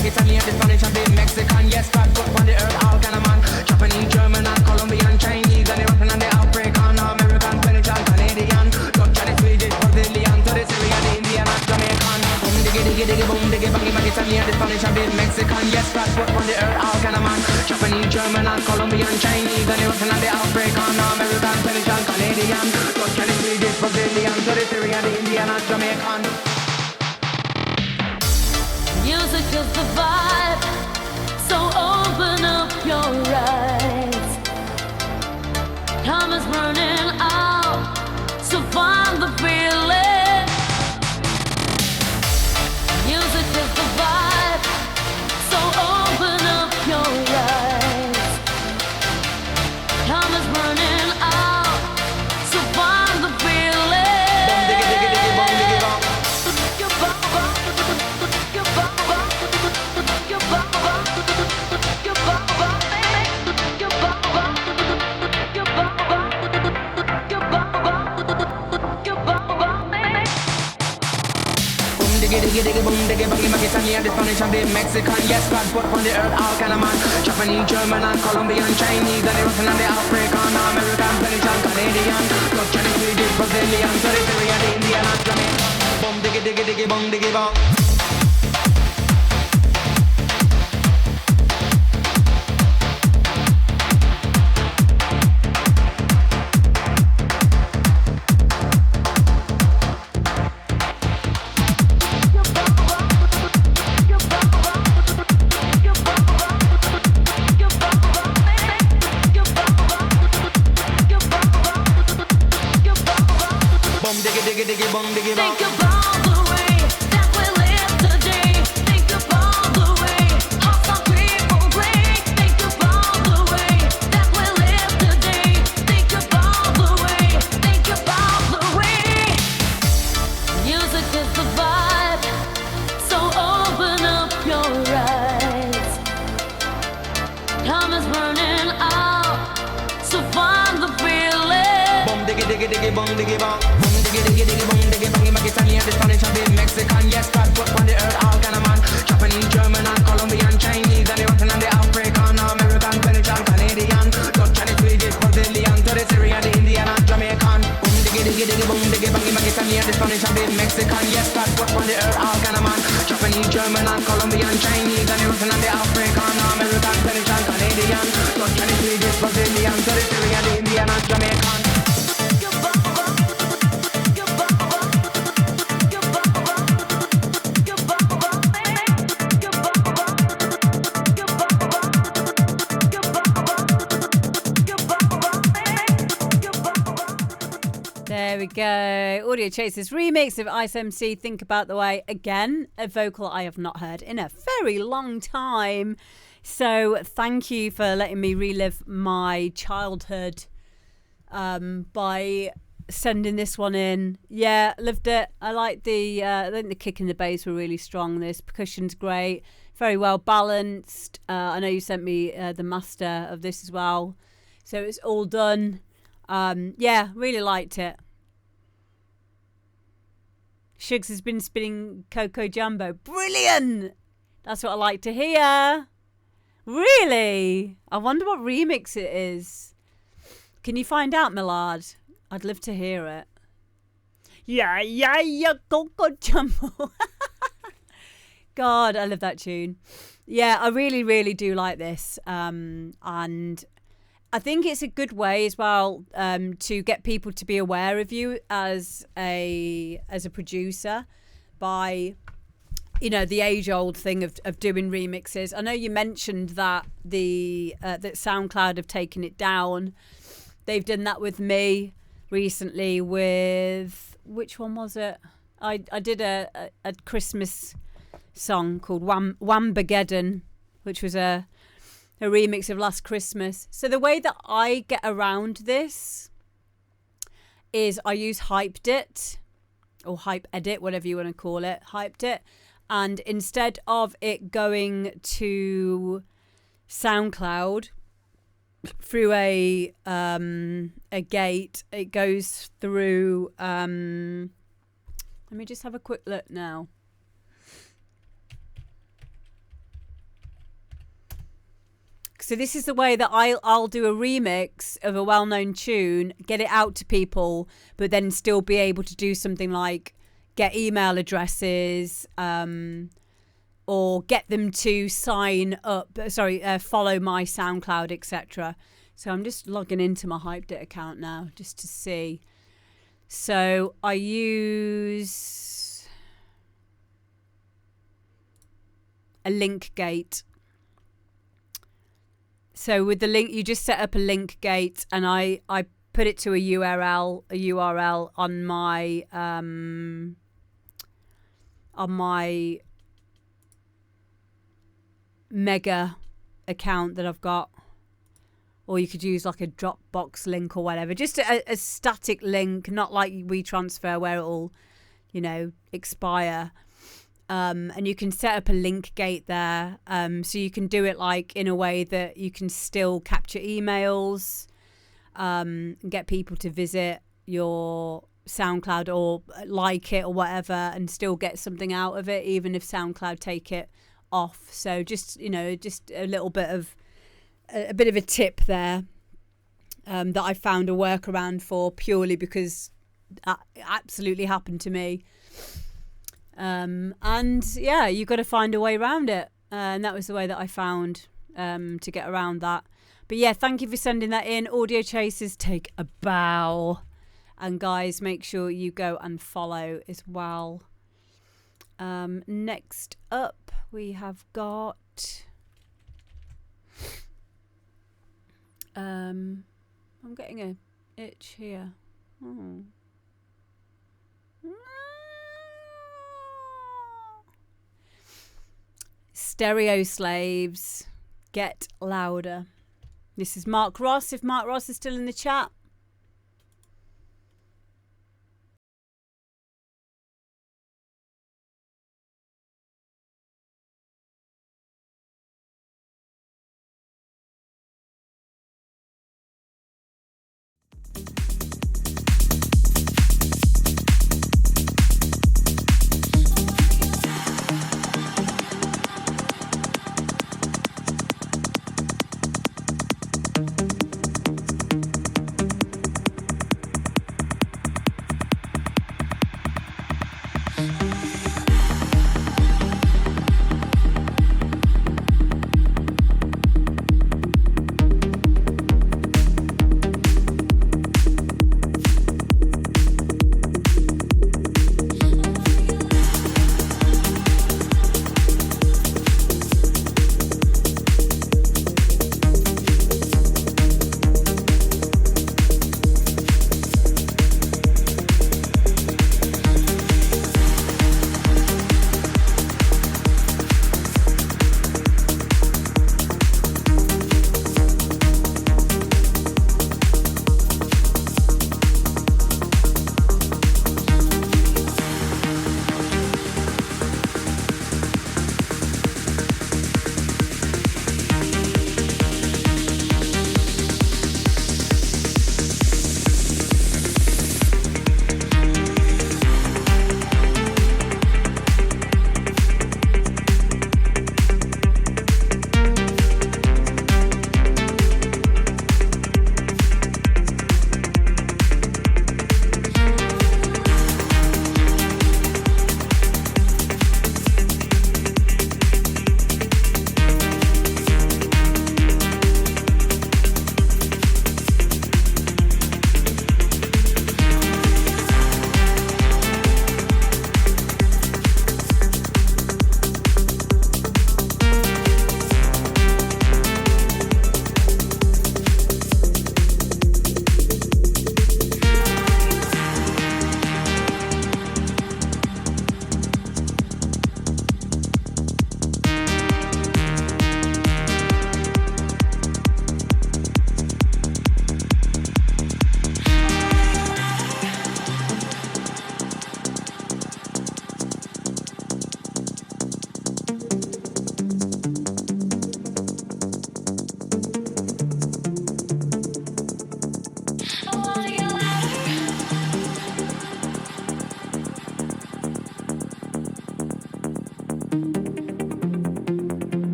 Italian, Spanish, and the Mexican, yes, fat foot on the earth, all kind of man. Japanese, German, and Colombian, Chinese, and European, and the African, American, French, and Canadian, Dutch, and the Swedish, Brazilian, to the Syrian, the Indian, and Jamaican. Boom, diggy, diggy, diggy, boom, diggy, bangy, bangy, Italian, the Spanish, and the Mexican, yes, fat foot on the earth, all kind of man. Japanese, German, and Colombian, Chinese, and European, and the African, American, French, and Canadian, Dutch, and the Swedish, Brazilian, to the Syrian, the Indian, and Jamaican. Music is the vibe, so open up your eyes. Time is running out, so find the feeling. Music is the vibe, so open up your eyes. Time is running out, so find the feeling. Bong diggy diggy diggy bong diggy bong. Diggy diggy boom diggy bangy bangy Italian, the Spanish, and the Mexican, yes, fat foot on the earth, all kind of man. Japanese, German, and Colombian, Chinese, and European, and the African, American, French, and Canadian, Dutch, and the Swedish, Brazilian, to the Syrian, the Indian, and Jamaican. Boom diggy diggy diggy boom diggy bong. Think about the way that we live today. Think about the way how some people play. Think about the way that we live today. Think about the way. Think about the way. Music is the vibe, so open up your eyes. Time is running out, so find the feeling. Boom diggy diggy diggy bong diggy bong. Boom diggy diggy diggy bong diggy bangy bangy Italian, the Spanish, and the Mexican, yes, fat foot on the earth, all kind of man. Japanese, German, and Colombian, Chinese, and European, and the African, American, French, and Canadian, Dutch, and the Swedish, Brazilian, to the Syrian, the Indian, and Jamaican. Boom diggy diggy diggy boom diggy bangy bangy Italian, the Spanish, and the Mexican, yes, fat foot on the earth, all kind of man. Japanese, German, and Colombian, Chinese, and European, and the African, American, French, and Canadian, Dutch, and the Swedish, Brazilian, to the Syrian, the Indian, and Jamaican. There we go. Audio Chaserz remix of Ice MC, Think About the Way. Again, a vocal I have not heard in a very long time. So thank you for letting me relive my childhood by sending this one in. Yeah, loved it. I like I think the kick and the bass were really strong. This percussion's great. Very well balanced. I know you sent me the master of this as well. So it's all done. Yeah, really liked it. Shugs has been spinning Coco Jumbo. Brilliant! That's what I like to hear. Really? I wonder what remix it is. Can you find out, Millard? I'd love to hear it. Yeah, Coco Jumbo. God, I love that tune. Yeah, I really, really do like this. And I think it's a good way as well to get people to be aware of you as a producer by, you know, the age-old thing of doing remixes. I know you mentioned that that SoundCloud have taken it down. They've done that with me recently with, which one was it? I did a Christmas song called Wambageddon, which was a remix of Last Christmas. So the way that I get around this is I use Hyped It or Hype Edit, whatever you want to call it, Hyped It. And instead of it going to SoundCloud through a gate, it goes through. Let me just have a quick look now. So this is the way that I'll do a remix of a well-known tune, get it out to people, but then still be able to do something like get email addresses, or get them to sign up. Follow my SoundCloud, etc. So I'm just logging into my Hypedit account now just to see. So I use a link gate. So with the link, you just set up a link gate, and I put it to a URL on my Mega account that I've got, or you could use like a Dropbox link or whatever, just a static link, not like WeTransfer where it'll, expire. And you can set up a link gate there, so you can do it like in a way that you can still capture emails, and get people to visit your SoundCloud or like it or whatever, and still get something out of it, even if SoundCloud take it off. So just just a little bit of a tip there, that I found a workaround for, purely because that absolutely happened to me. And yeah, you've got to find a way around it, and that was the way that I found to get around that. But yeah, thank you for sending that in. Audio Chasers, take a bow, and guys, make sure you go and follow as well. Next up we have got I'm getting a itch here. Stereo Slaves, Get Louder. This is Mark Ross, if Mark Ross is still in the chat.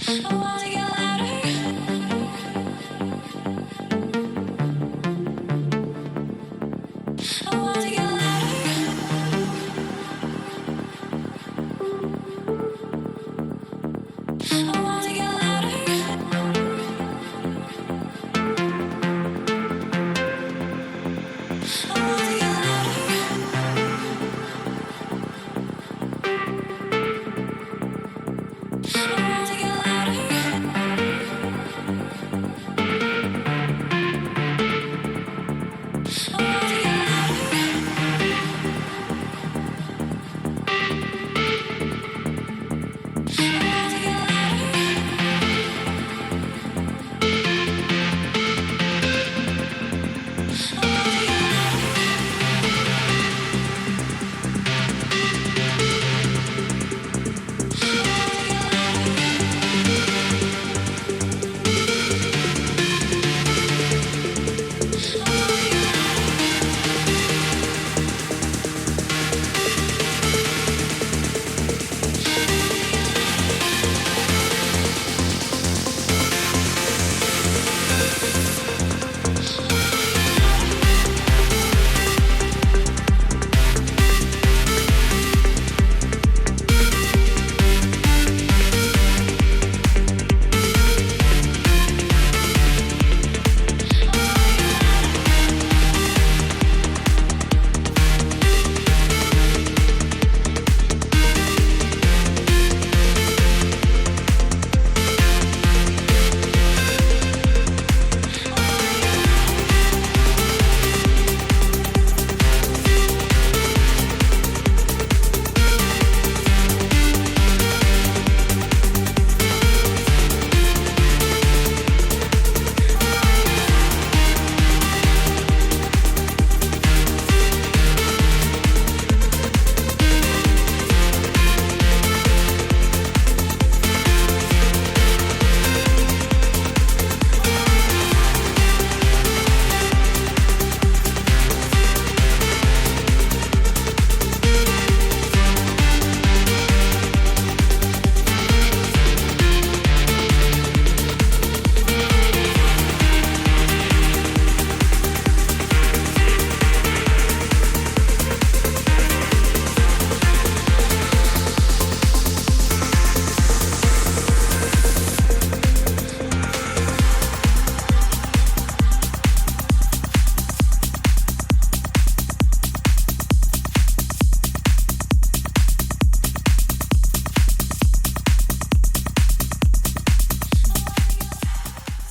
I wanna get louder. I wanna get louder. I wanna get louder. I wanna get louder. I wanna get louder. I wanna get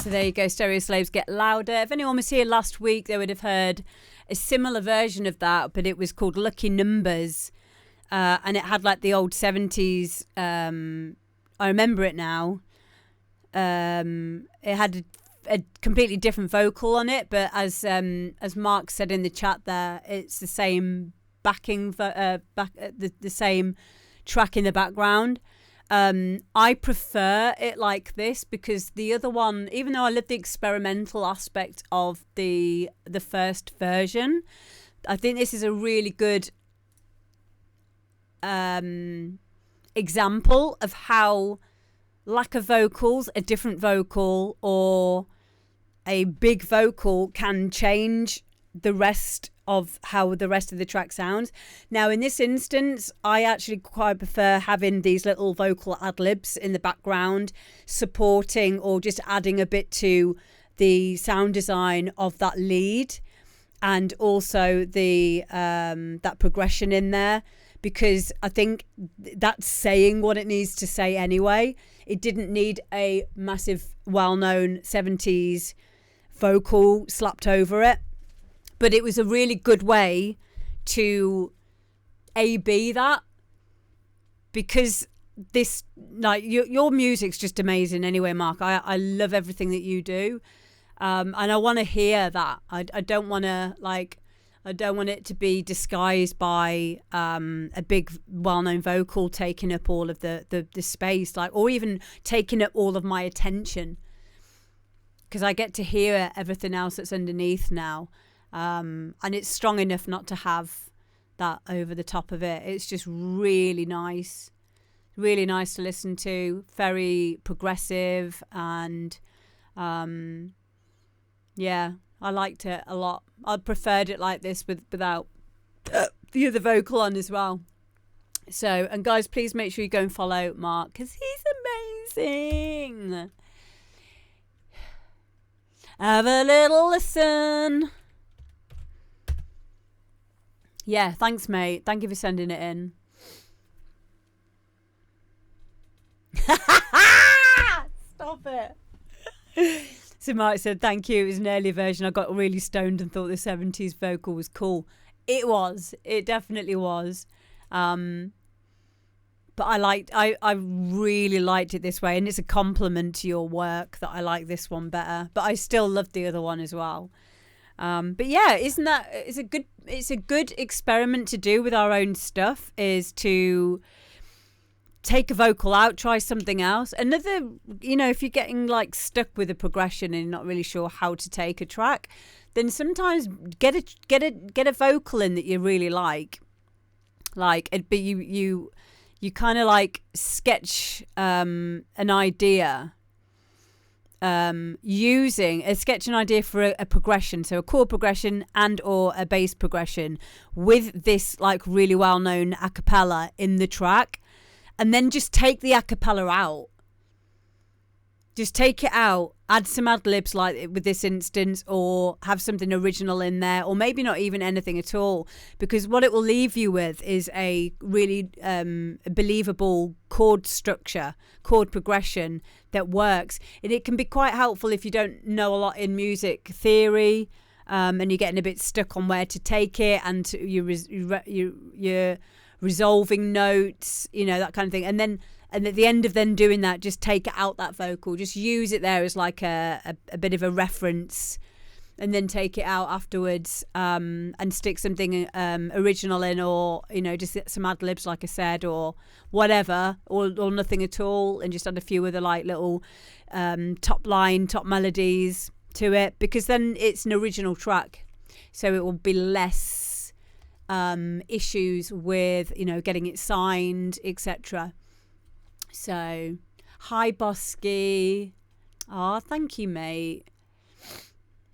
There you go, Stereo Slaves Get Louder. If anyone was here last week, they would have heard a similar version of that, but it was called Lucky Numbers. And it had like the old 70s, I remember it now. It had a completely different vocal on it, but as Mark said in the chat there, it's the same backing, the same track in the background. I prefer it like this because the other one, even though I love the experimental aspect of the first version, I think this is a really good example of how lack of vocals, a different vocal or a big vocal can change the rest of how the rest of the track sounds. Now in this instance, I actually quite prefer having these little vocal ad-libs in the background supporting or just adding a bit to the sound design of that lead, and also the that progression in there, because I think that's saying what it needs to say anyway. It didn't need a massive well-known 70s vocal slapped over it. But it was a really good way to A-B that, because this, like, your music's just amazing anyway, Mark. I love everything that you do, and I want to hear that. I don't want to I don't want it to be disguised by a big well-known vocal taking up all of the space, like, or even taking up all of my attention, because I get to hear everything else that's underneath now. And it's strong enough not to have that over the top of it. It's just really nice really nice to listen to, very progressive, and yeah, I liked it a lot. I preferred it like this without the other vocal on as well. So, and guys, please make sure you go and follow Mark because he's amazing. Have a little listen. Yeah, thanks, mate. Thank you for sending it in. Stop it. So Mark said, thank you. It was an earlier version. I got really stoned and thought the 70s vocal was cool. It was. It definitely was. But I really liked it this way, and it's a compliment to your work that I like this one better. But I still loved the other one as well. But yeah, it's a good experiment to do with our own stuff, is to take a vocal out, try something else. Another, if you're getting like stuck with a progression and you're not really sure how to take a track, then sometimes get a vocal in that you really like, but you kind of like sketch an idea, sketch an idea for a progression, so a chord progression and or a bass progression with this like really well-known a cappella in the track, and then just take the a cappella out. Just take it out, add some ad-libs like with this instance, or have something original in there, or maybe not even anything at all, because what it will leave you with is a really believable chord structure, chord progression that works. And it can be quite helpful if you don't know a lot in music theory, and you're getting a bit stuck on where to take it, and you're resolving notes, that kind of thing. And at the end of then doing that, just take out that vocal. Just use it there as like a bit of a reference, and then take it out afterwards, and stick something original in, or, just some ad-libs, like I said, or whatever, or nothing at all, and just add a few other like little top melodies to it, because then it's an original track. So it will be less issues with, getting it signed, etc. So, hi Bosky. Oh, thank you, mate.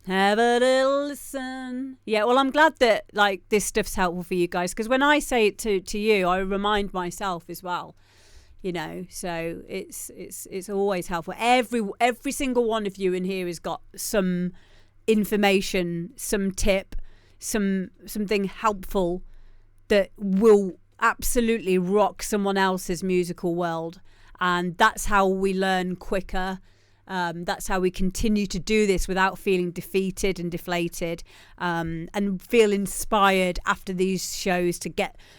Have a little listen. Yeah, well, I'm glad that like this stuff's helpful for you guys, because when I say it to you, I remind myself as well. So it's always helpful. Every single one of you in here has got some information, some tip, something helpful that will absolutely rock someone else's musical world. And that's how we learn quicker. That's how we continue to do this without feeling defeated and deflated, and feel inspired after these shows to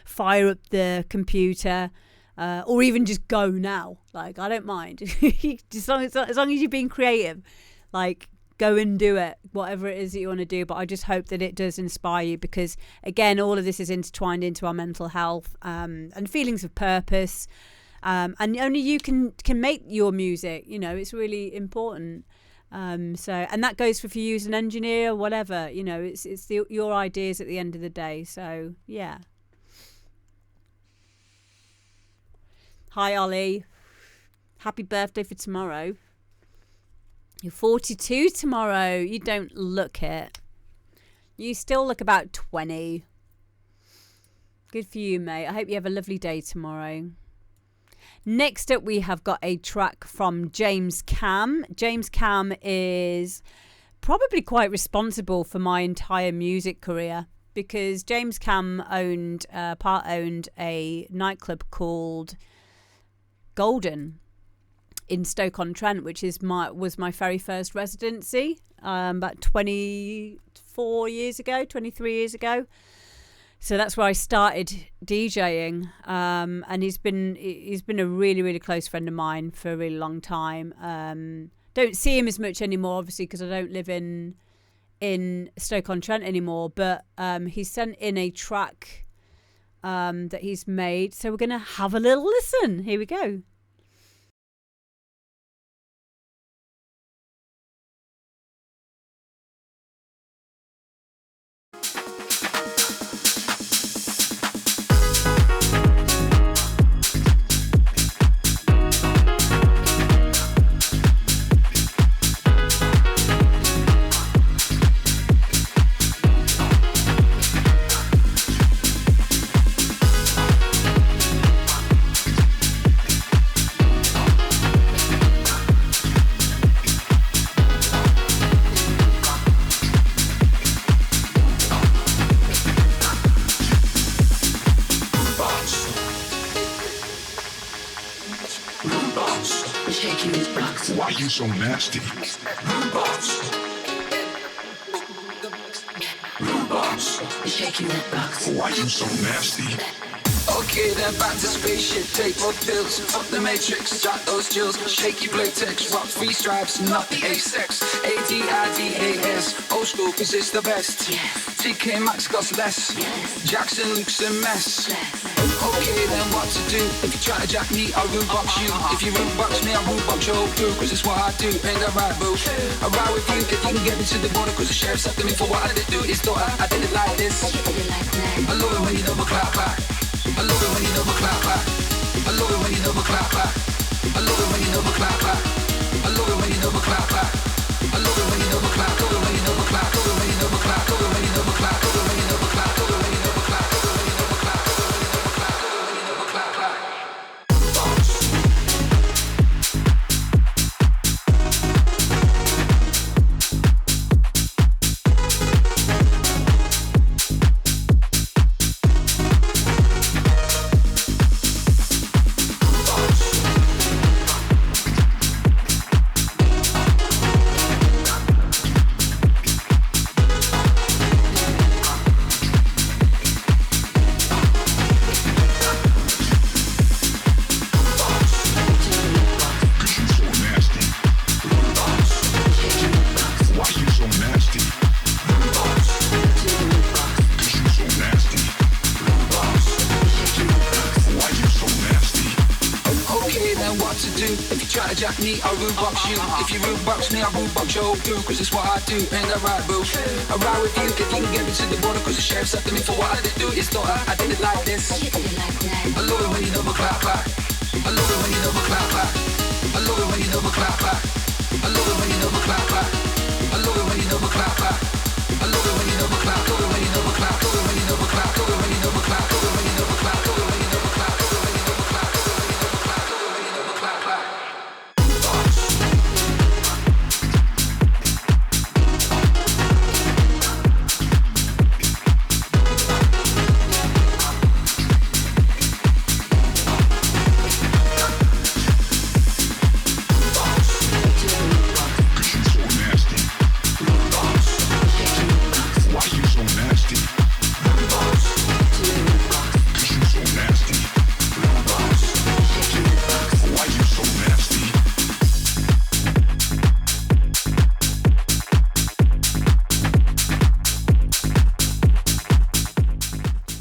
fire up the computer, or even just go now. Like, I don't mind. as long as you're being creative, like, go and do it, whatever it is that you want to do. But I just hope that it does inspire you, because again, all of this is intertwined into our mental health, and feelings of purpose, and only you can make your music. It's really important. And that goes for if you use an engineer or whatever. It's your ideas at the end of the day. So yeah. Hi Ollie, happy birthday for tomorrow. You're 42 tomorrow. You don't look it. You still look about 20. Good for you, mate. I hope you have a lovely day tomorrow. Next up, we have got a track from James Camm. James Camm is probably quite responsible for my entire music career, because James Camm owned a nightclub called Golden in Stoke-on-Trent, which was my very first residency, about 23 years ago. So that's where I started DJing, and he's been a really, really close friend of mine for a really long time. Don't see him as much anymore, obviously, because I don't live in Stoke-on-Trent anymore. But he's sent in a track that he's made, so we're gonna have a little listen. Here we go. Why you so nasty? Rudebox. Why you so nasty? Okay, then back to spaceship, take more pills, fuck the matrix, jot those jills, shaky latex, rock three stripes, not the A-sex, A-D-I-D-A-S, old school cause it's the best, TK Maxx costs less, Jaxxson looks a mess. Okay, then what to do? If you try to jack me, I'll Rudebox you. If you Rudebox me, I'll Rudebox your whole crew, cause it's what I do, ain't that right, boo? I'll ride with you if you can get me to the border, cause the sheriff's after me for what I did do. His daughter, I did it like this. I love it when you double clap clap. I love it when you double clap clap. I love it when you double clap clap. I love it when you double clap clap. I love it when you double clap clap. I love it when you double clap. Love it when you double clap. Love it when you double clap. Love it when you double clap. Love it when you double clap. Love it when you double clap. Love it when you double clap. Love it when you double clap. Love it when you double clap. Clap. Jack me, I'll Rudebox you. If you Rudebox me, I'll Rudebox your whole crew, cause it's what I do, ain't that right, boo? I'll ride with you if you can get me to the border, cause the sheriff's after me for what I did do. His daughter, I did it like this. I love it when you double clap clap. I love it when you double clap clap. I love it when you double clap clap. I love it when you double clap clap. I love it when you double clap clap. I love it when you double clap. Love it when you double clap. Love it when you double clap. Love it when you double clap. Love it when you double clap. Love it when you double clap. Love it when you double clap. Love it when you double clap. Love it when you double clap. Clap.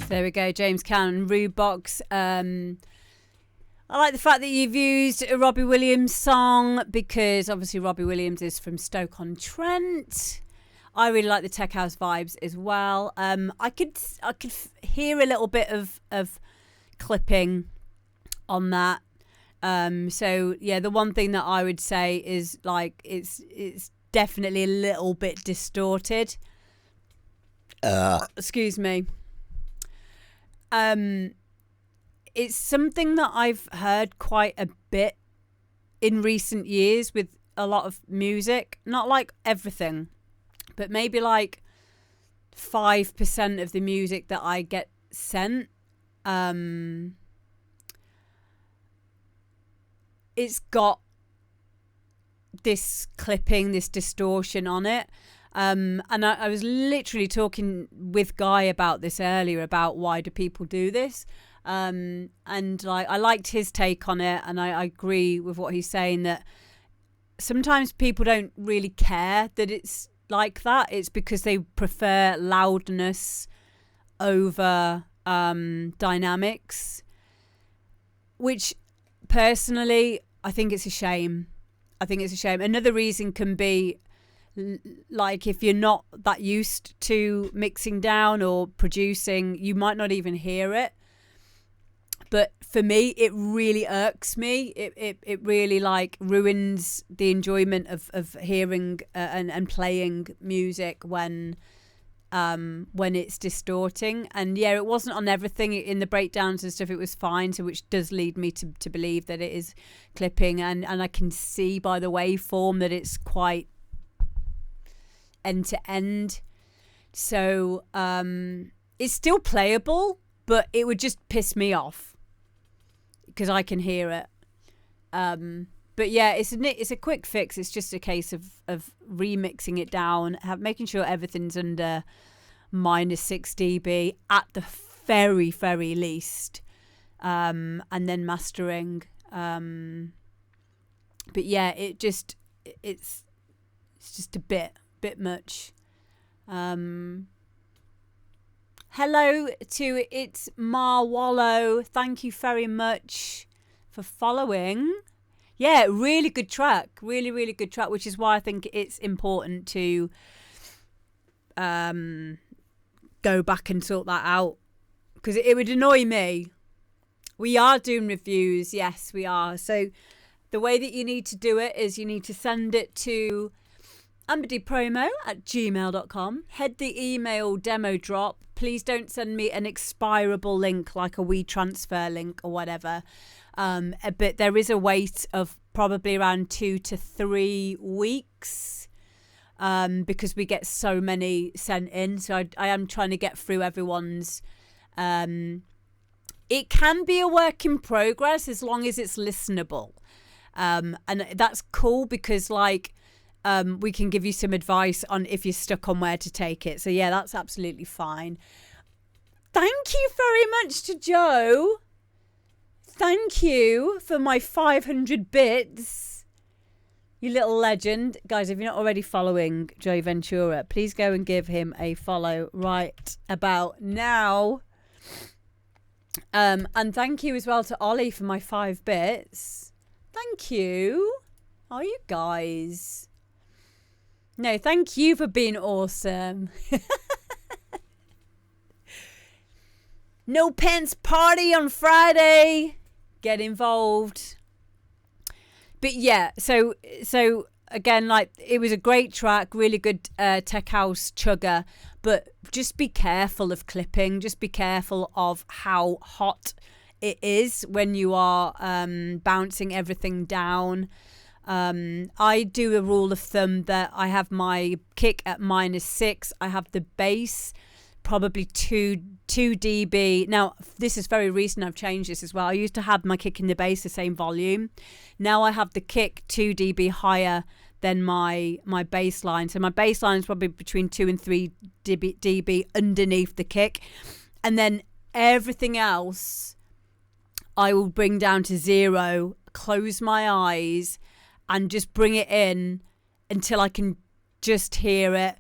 There we go, James Camm, Rudebox. I like the fact that you've used a Robbie Williams song because obviously Robbie Williams is from Stoke-on-Trent. I really like the tech house vibes as well. I could hear a little bit of clipping on that. So yeah, the one thing that I would say is like it's definitely a little bit distorted. Excuse me. It's something that I've heard quite a bit in recent years with a lot of music. Not like everything, but maybe like 5% of the music that I get sent. It's got this clipping, this distortion on it. And I was literally talking with Guy about this earlier, about why do people do this? And like I liked his take on it, and I agree with what he's saying, that sometimes people don't really care that it's like that. It's because they prefer loudness over dynamics, which personally I think it's a shame. Another reason can be like if you're not that used to mixing down or producing, you might not even hear it. But for me, it really irks me. It really like ruins the enjoyment of hearing and playing music when it's distorting. And yeah, it wasn't on everything. In the breakdowns and stuff, it was fine. So which does lead me to believe that it is clipping. And I can see by the waveform that it's quite end to end. So it's still playable, but it would just piss me off because I can hear it. But yeah, it's a quick fix. It's just a case of remixing it down, making sure everything's under -6 dB at the very, very least, and then mastering. But yeah, it's just a bit much. Hello to It's Marwallow. Thank you very much for following. Yeah, really good track. Really, really good track, which is why I think it's important to go back and sort that out, because it would annoy me. We are doing reviews. Yes, we are. So the way that you need to do it is you need to send it to amberdpromo@gmail.com. Head the email demo drop. Please don't send me an expirable link like a WeTransfer link or whatever. But there is a wait of probably around 2 to 3 weeks because we get so many sent in. So I am trying to get through everyone's. It can be a work in progress as long as it's listenable. And that's cool because we can give you some advice on if you're stuck on where to take it. So yeah, that's absolutely fine. Thank you very much to Joe. Thank you for my 500 bits. You little legend. Guys, if you're not already following Joe Ventura, please go and give him a follow right about now. And thank you as well to Ollie for my 5 bits. Thank you. Oh, you guys. No, thank you for being awesome. No pants party on Friday. Get involved. But yeah, so again, it was a great track, really good tech house chugger, but just be careful of clipping. Just be careful of how hot it is when you are bouncing everything down. I do a rule of thumb that I have my kick at -6. I have the bass probably 2 dB. Now, this is very recent. I've changed this as well. I used to have my kick and the bass the same volume. Now I have the kick 2 dB higher than my bass line. So my bass line is probably between 2 and 3 dB underneath the kick. And then everything else I will bring down to 0, close my eyes, and just bring it in until I can just hear it.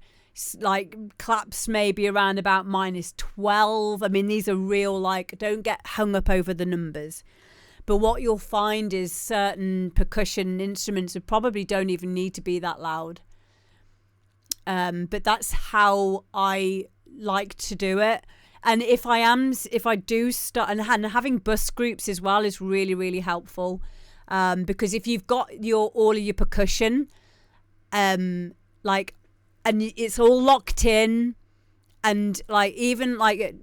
Claps maybe around about -12. I mean, these are real, don't get hung up over the numbers. But what you'll find is certain percussion instruments probably don't even need to be that loud. But that's how I like to do it. And if I do start, and having bus groups as well is really, really helpful. Because if you've got all of your percussion, and it's all locked in, and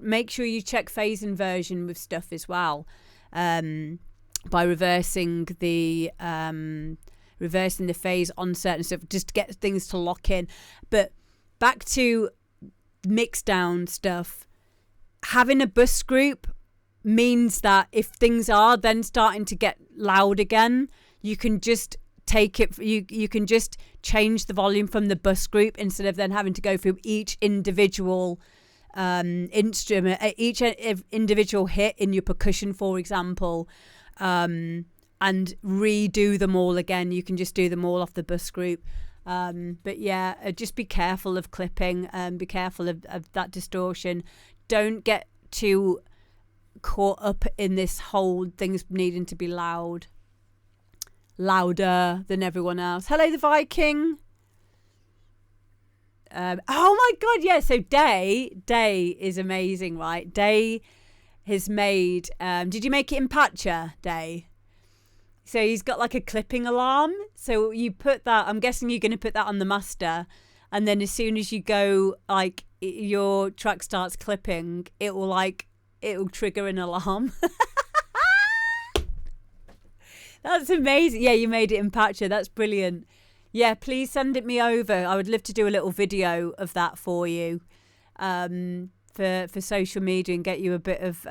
make sure you check phase inversion with stuff as well, by reversing the phase on certain stuff, just to get things to lock in. But back to mix down stuff, having a bus group means that if things are then starting to get loud again, you can just take it, you can just change the volume from the bus group instead of then having to go through each individual instrument, each individual hit in your percussion, for example, and redo them all again. You can just do them all off the bus group. But yeah, just be careful of clipping, and be careful of that distortion. Don't get too caught up in this whole things needing to be louder than everyone else. Hello, the Viking. Oh my god, yeah. So Day is amazing, right? Day has made. Did you make it in Patcher, Day? So he's got a clipping alarm. So you put that. I'm guessing you're going to put that on the master, and then as soon as you go, your track starts clipping, it will trigger an alarm. That's amazing. Yeah, you made it in Patcher. That's brilliant. Yeah, please send it me over. I would love to do a little video of that for you, for social media, and get you a bit of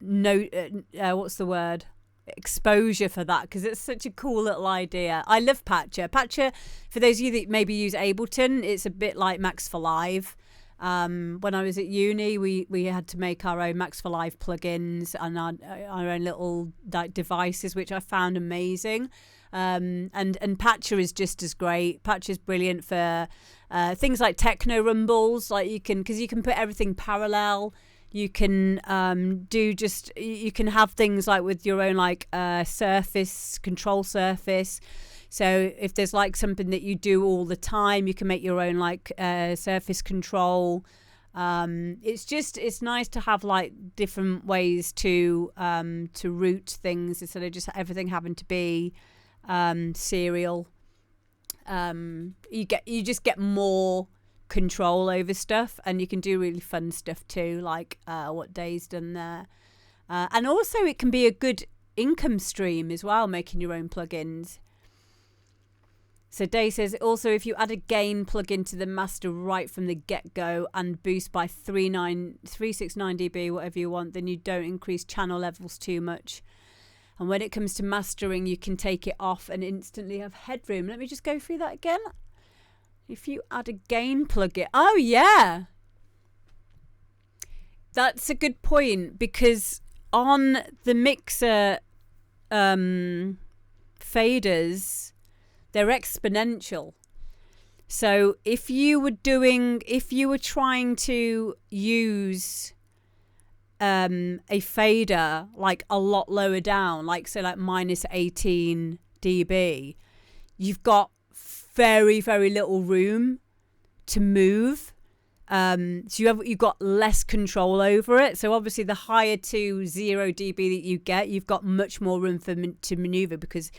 what's the word? exposure for that because it's such a cool little idea. I love Patcher. Patcher, for those of you that maybe use Ableton, it's a bit like Max for Live. When I was at uni, we had to make our own Max for Live plugins and our own little like devices, which I found amazing. And Patcher is just as great. Patcher is brilliant for things like techno rumbles, like you can put everything parallel. You can you can have things like with your own like surface, control surface. So if there's like something that you do all the time, you can make your own like surface control. It's nice to have like different ways to route things instead of just everything having to be serial. You just get more control over stuff, and you can do really fun stuff too, like what Day's done there. And also it can be a good income stream as well, making your own plugins. So Day says, also if you add a gain plugin to the master right from the get-go and boost by 369 dB, whatever you want, then you don't increase channel levels too much. And when it comes to mastering, you can take it off and instantly have headroom. Let me just go through that again. If you add a gain plugin. Oh, yeah. That's a good point, because on the mixer faders, they're exponential. So if you were trying to use a fader like a lot lower down, like say like minus 18 dB, you've got very, very little room to move. So you've got less control over it. So obviously the higher to 0 dB that you get, you've got much more room to maneuver, because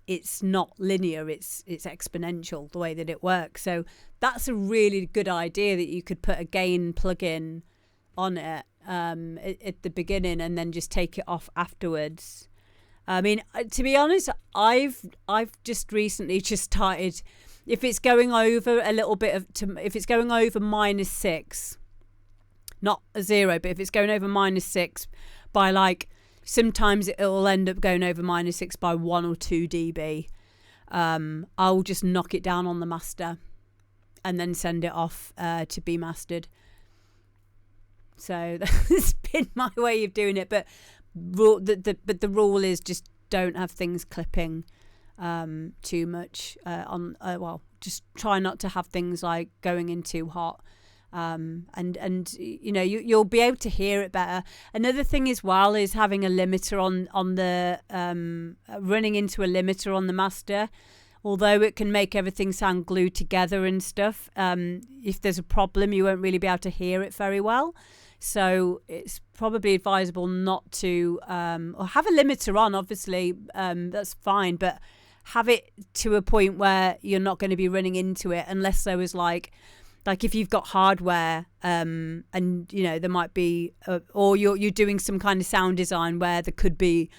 it's not linear, it's exponential the way that it works. So that's a really good idea, that you could put a gain plugin on it at the beginning and then just take it off afterwards. I mean, to be honest, I've just recently just started, if it's going over a little bit if it's going over -6, not a 0, but if it's going over -6 by like, sometimes it'll end up going over -6 by 1 or 2 dB. I'll just knock it down on the master and then send it off to be mastered. So that's been my way of doing it. But the rule is just don't have things clipping too much just try not to have things like going in too hot. And you know, you'll be able to hear it better. Another thing as well is having a limiter on the running into a limiter on the master. Although it can make everything sound glued together and stuff, if there's a problem, you won't really be able to hear it very well. So it's probably advisable not to, or have a limiter on, obviously, that's fine, but have it to a point where you're not going to be running into it, unless there was like if you've got hardware, and you know, there might be, or you're doing some kind of sound design where there could be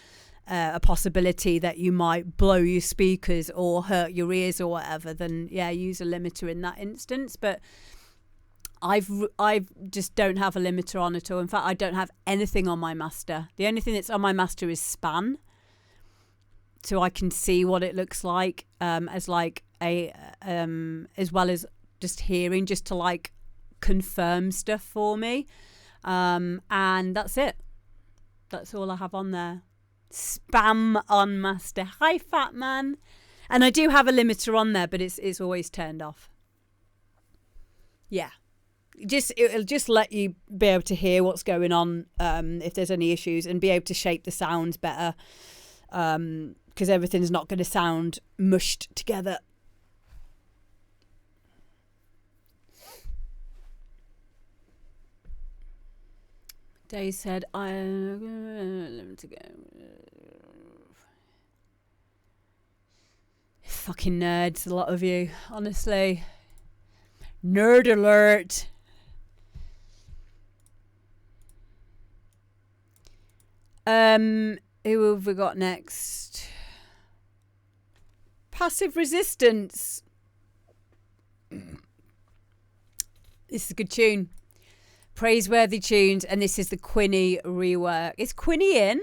a possibility that you might blow your speakers or hurt your ears or whatever, then yeah, use a limiter in that instance. But I've just don't have a limiter on at all. In fact, I don't have anything on my master. The only thing that's on my master is span, so I can see what it looks like, as like a as well as just hearing, just to like confirm stuff for me, and that's it. That's all I have on there. Spam on master. Hi, fat man. And I do have a limiter on there, but it's always turned off. Yeah, it'll just let you be able to hear what's going on, if there's any issues, and be able to shape the sounds better, because everything's not going to sound mushed together. Day said, let to go. Fucking nerds, a lot of you, honestly. Nerd alert. Who have we got next? Passive Resistance. This is a good tune. Praiseworthy tunes, and this is the Quinny rework. Is Quinny in?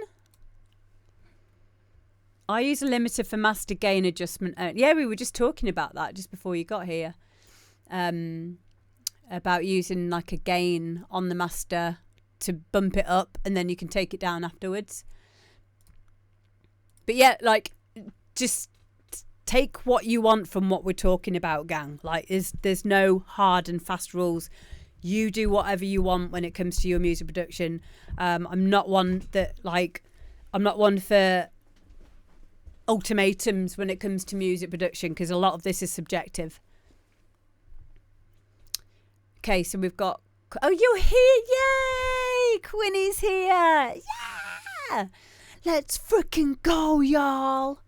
I use a limiter for master gain adjustment. Yeah, we were just talking about that just before you got here. About using like a gain on the master to bump it up and then you can take it down afterwards. But yeah, like, just take what you want from what we're talking about, gang. Like, there's no hard and fast rules. You do whatever you want when it comes to your music production. I'm not one for ultimatums when it comes to music production, because a lot of this is subjective. Okay, so we've got... Oh, you're here! Yay! Quinny's here! Yeah! Let's freaking go, y'all!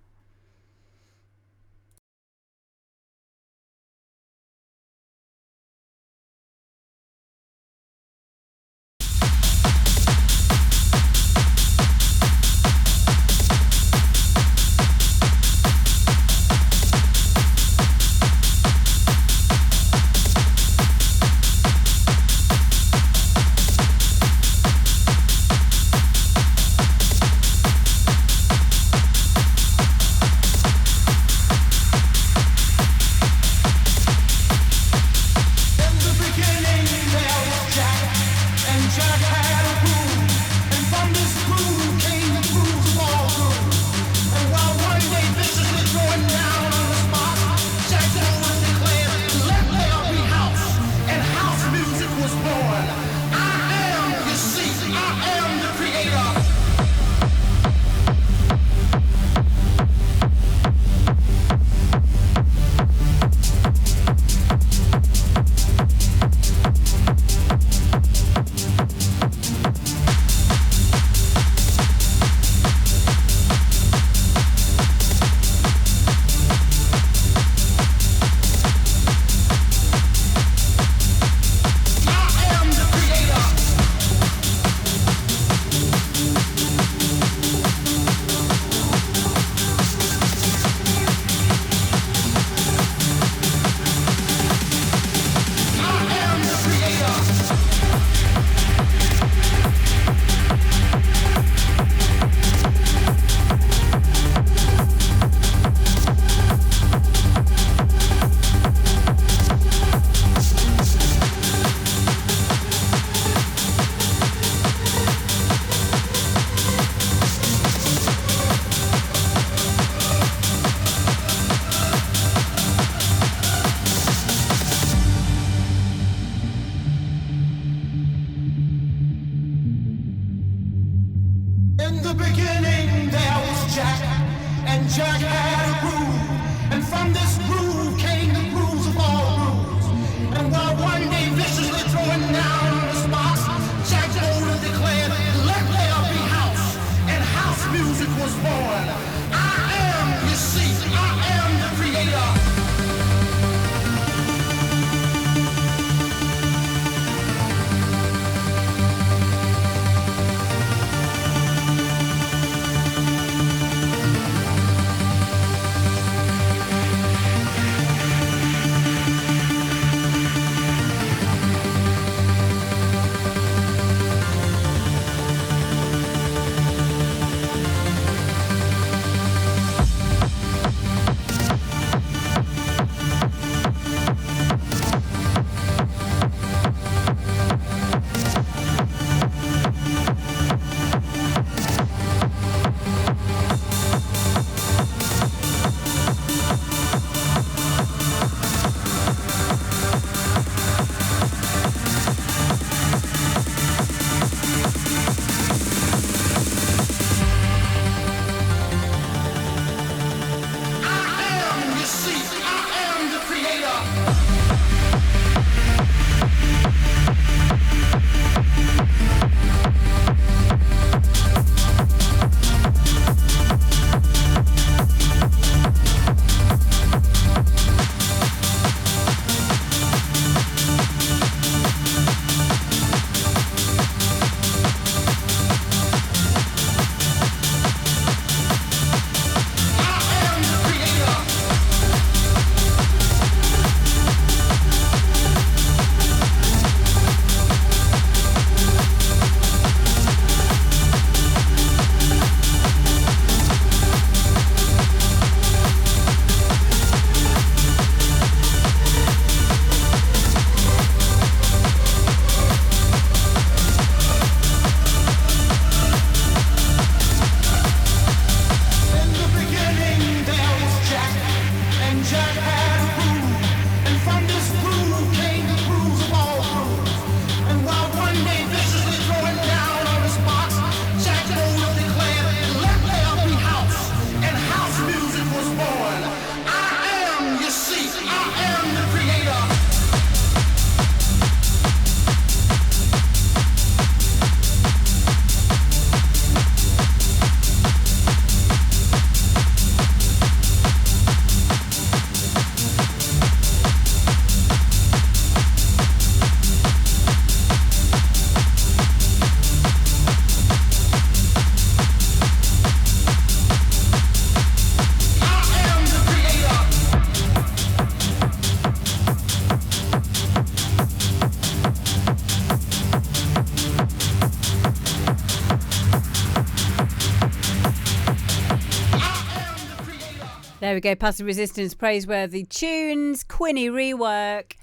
There we go. Passive Resistance, Praiseworthy tunes, Quinny Rework.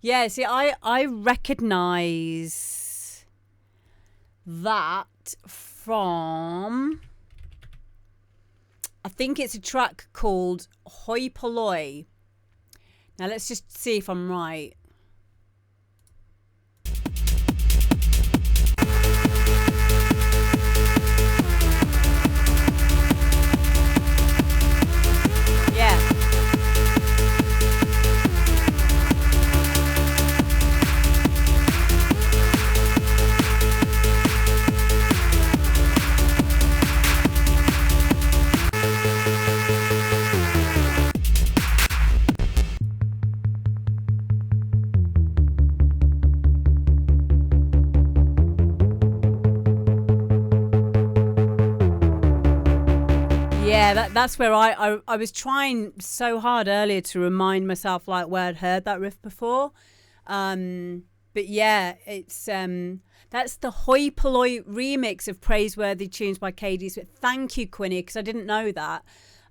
Yeah, see, I recognise that from, I think it's a track called Hoi Polloi. Now let's just see if I'm right. Yeah. Yeah, that's where I was trying so hard earlier to remind myself like where I'd heard that riff before. But yeah, it's that's the Hoi Polloi remix of Praiseworthy tunes by KD Swift. Thank you, Quinny, because I didn't know that.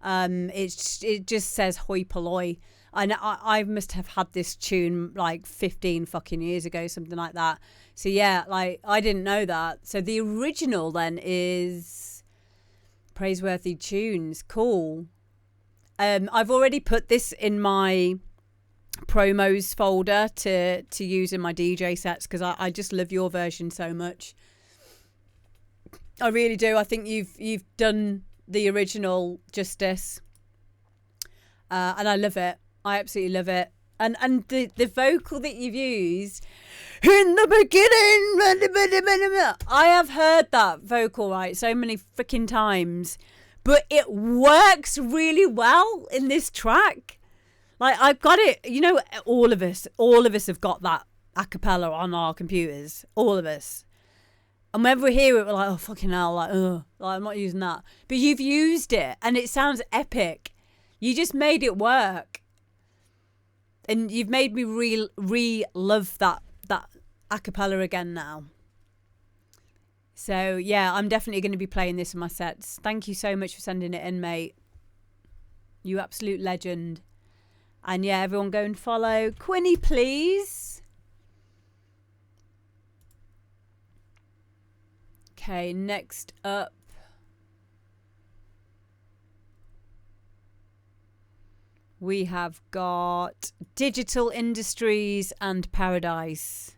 It just says Hoi Polloi. I must have had this tune like 15 fucking years ago, something like that. So yeah, like I didn't know that. So the original then is Praiseworthy tunes. Cool. I've already put this in my promos folder to use in my DJ sets because I just love your version so much. I really do. I think you've done the original justice, and I love it. I absolutely love it. And the vocal that you've used in the beginning, I have heard that vocal right so many freaking times, but it works really well in this track. Like I've got it, you know, all of us have got that a cappella on our computers, all of us. And whenever we hear it, we're like, oh fucking hell, like, ugh, like I'm not using that. But you've used it, and it sounds epic. You just made it work. And you've made me re-love that a cappella again now. So, yeah, I'm definitely going to be playing this in my sets. Thank you so much for sending it in, mate. You absolute legend. And, yeah, everyone go and follow Quinny, please. Okay, next up. We have got Digital Industries and Paradise.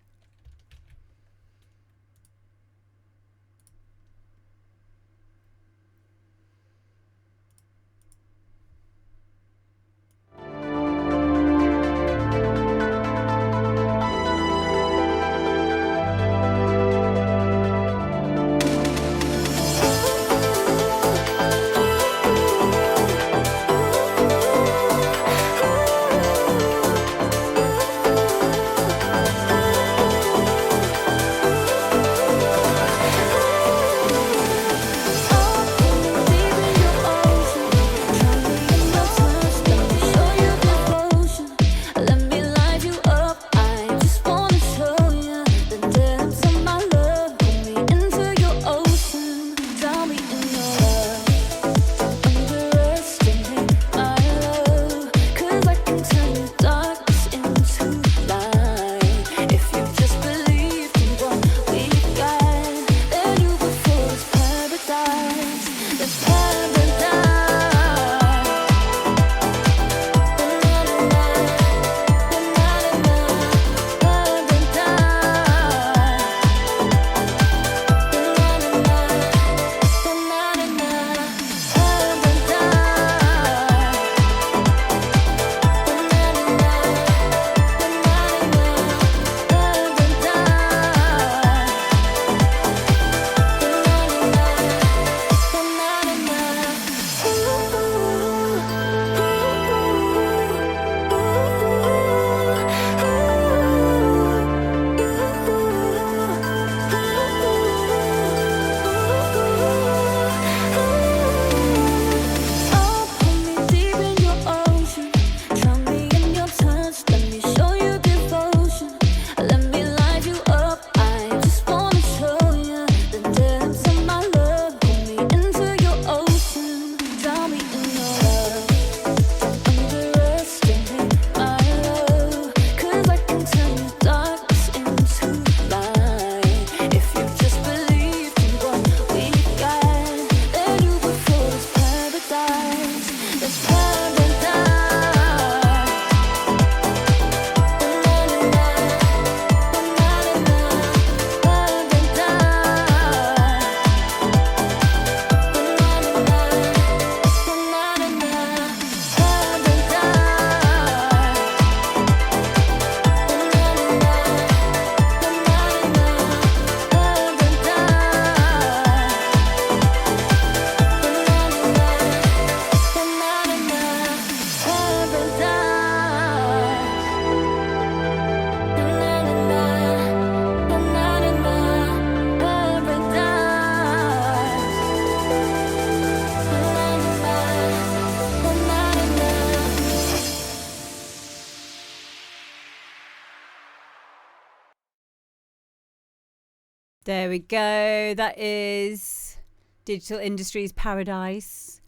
There we go. That is Digital Industries Paradise.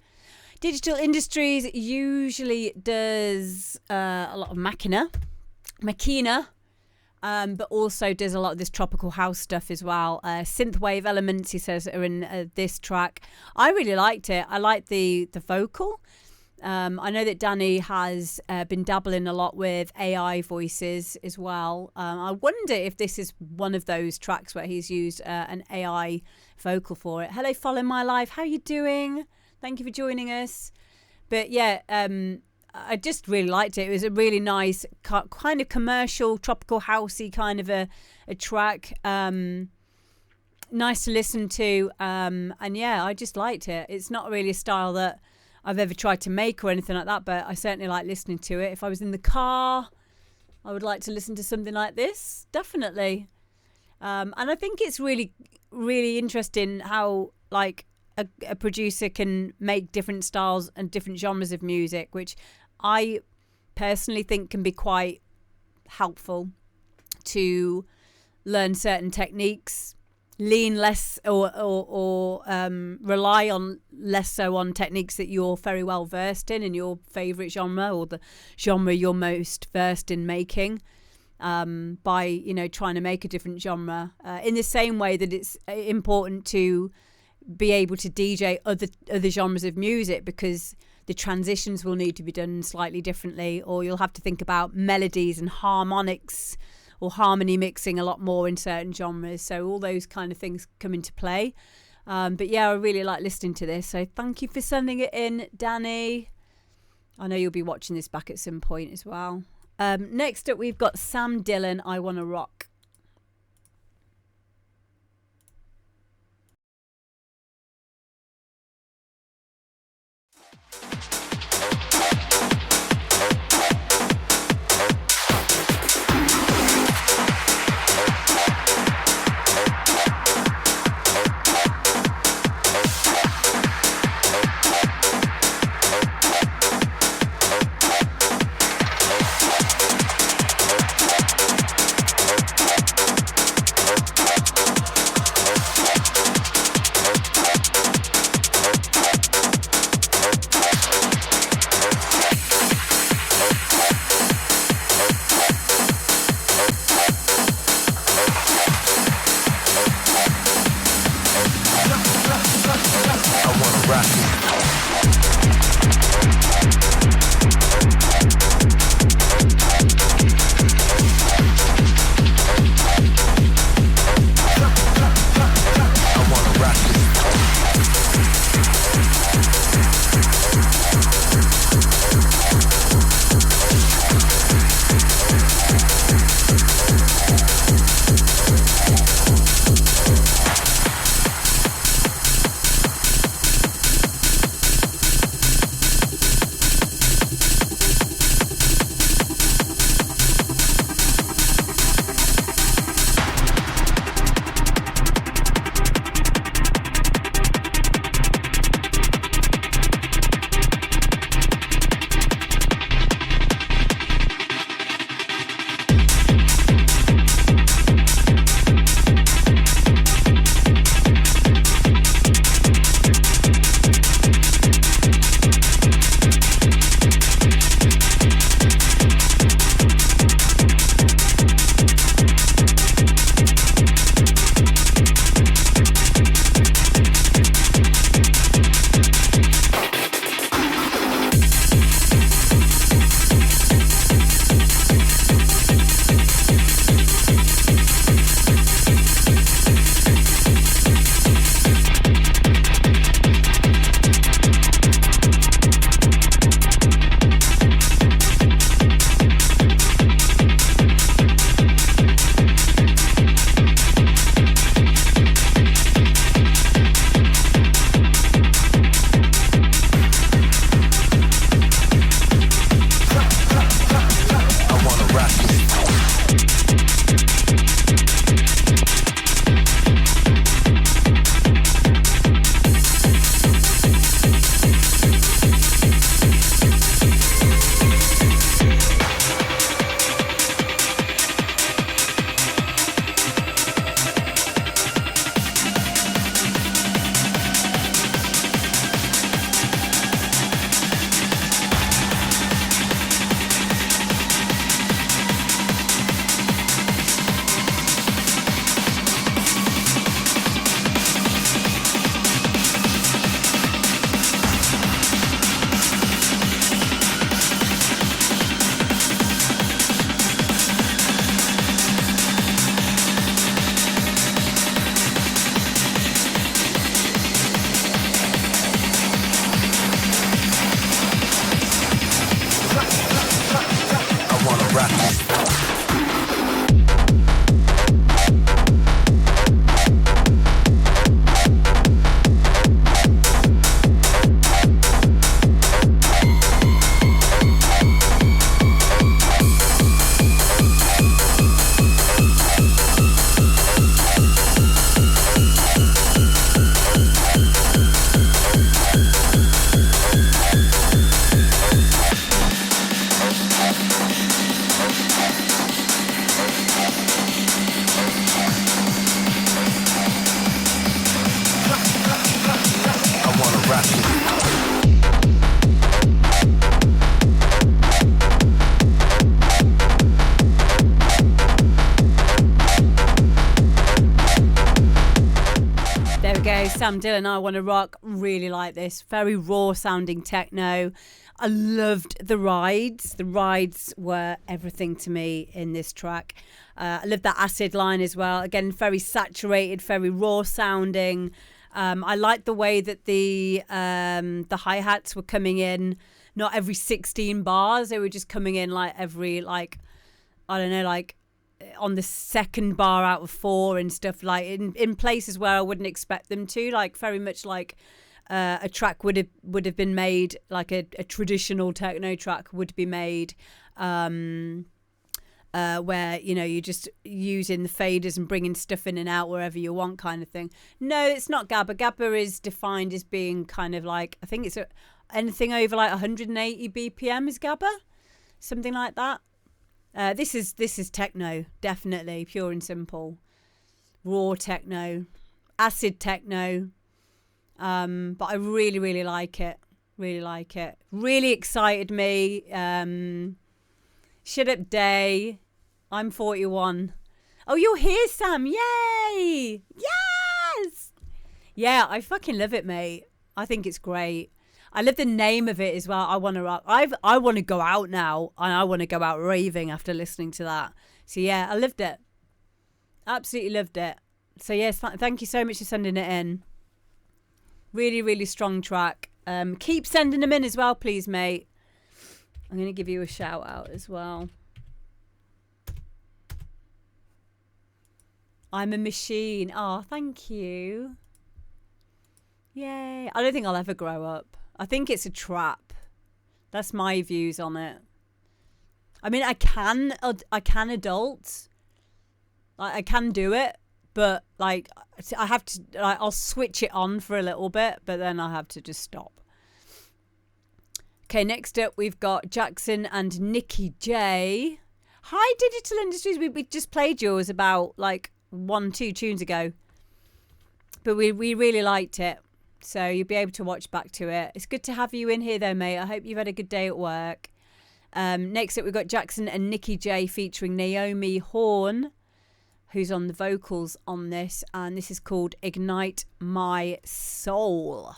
Digital Industries usually does a lot of Machina, but also does a lot of this tropical house stuff as well. Synthwave elements, he says, are in this track. I really liked it. I liked the vocal. I know that Danny has been dabbling a lot with AI voices as well. I wonder if this is one of those tracks where he's used an AI vocal for it. Hello, Follow My Life. How you doing? Thank you for joining us. But yeah, I just really liked it. It was a really nice kind of commercial, tropical housey kind of a track. Nice to listen to. And yeah, I just liked it. It's not really a style that I've ever tried to make or anything like that, but I certainly like listening to it. If I was in the car, I would like to listen to something like this, definitely. And I think it's really, really interesting how like a producer can make different styles and different genres of music, which I personally think can be quite helpful to learn certain techniques, lean less or rely on less so on techniques that you're very well versed in your favorite genre or the genre you're most versed in making, by, you know, trying to make a different genre, in the same way that it's important to be able to DJ other genres of music, because the transitions will need to be done slightly differently, or you'll have to think about melodies and harmonics or harmony mixing a lot more in certain genres. So all those kind of things come into play. But yeah, I really like listening to this. So thank you for sending it in, Danny. I know you'll be watching this back at some point as well. Next up, we've got Sam Dillon, I Wanna Rock. Sam Dillon, I Want to Rock. Really like this. Very raw sounding techno. I loved the rides. The rides were everything to me in this track. I loved that acid line as well. Again, very saturated, very raw sounding. I liked the way that the hi-hats were coming in, not every 16 bars. They were just coming in like every, like, I don't know, like on the second bar out of 4 and stuff, like in places where I wouldn't expect them to, like very much like a track would have been made, like a traditional techno track would be made, where, you know, you're just using the faders and bringing stuff in and out wherever you want kind of thing. No, it's not Gabba. Gabba is defined as being kind of like, I think it's anything over like 180 BPM is Gabba, something like that. This is techno, definitely, pure and simple, raw techno, acid techno. But I really like it. Really like it. Really excited me. Shut Up Day. I'm 41. Oh, you're here, Sam. Yay! Yes! Yeah, I fucking love it, mate. I think it's great. I love the name of it as well. I want to go out now, and I want to go out raving after listening to that. So yeah, I loved it. Absolutely loved it. So yes, thank you so much for sending it in. Really, really strong track. Keep sending them in as well, please, mate. I'm going to give you a shout out as well. I'm a machine. Oh, thank you. Yay. I don't think I'll ever grow up. I think it's a trap. That's my views on it. I mean, I can adult. I can do it, but like I have to. I'll switch it on for a little bit, but then I'll have to just stop. Okay, next up we've got Jaxxson and TJay. Hi, Digital Industries. We just played yours about like 1-2 tunes ago, but we really liked it. So you'll be able to watch back to it. It's good to have you in here though, mate. I hope you've had a good day at work. Next up we've got Jaxxson and TJay featuring Naomi Horne, who's on the vocals on this, and this is called Ignite My Soul.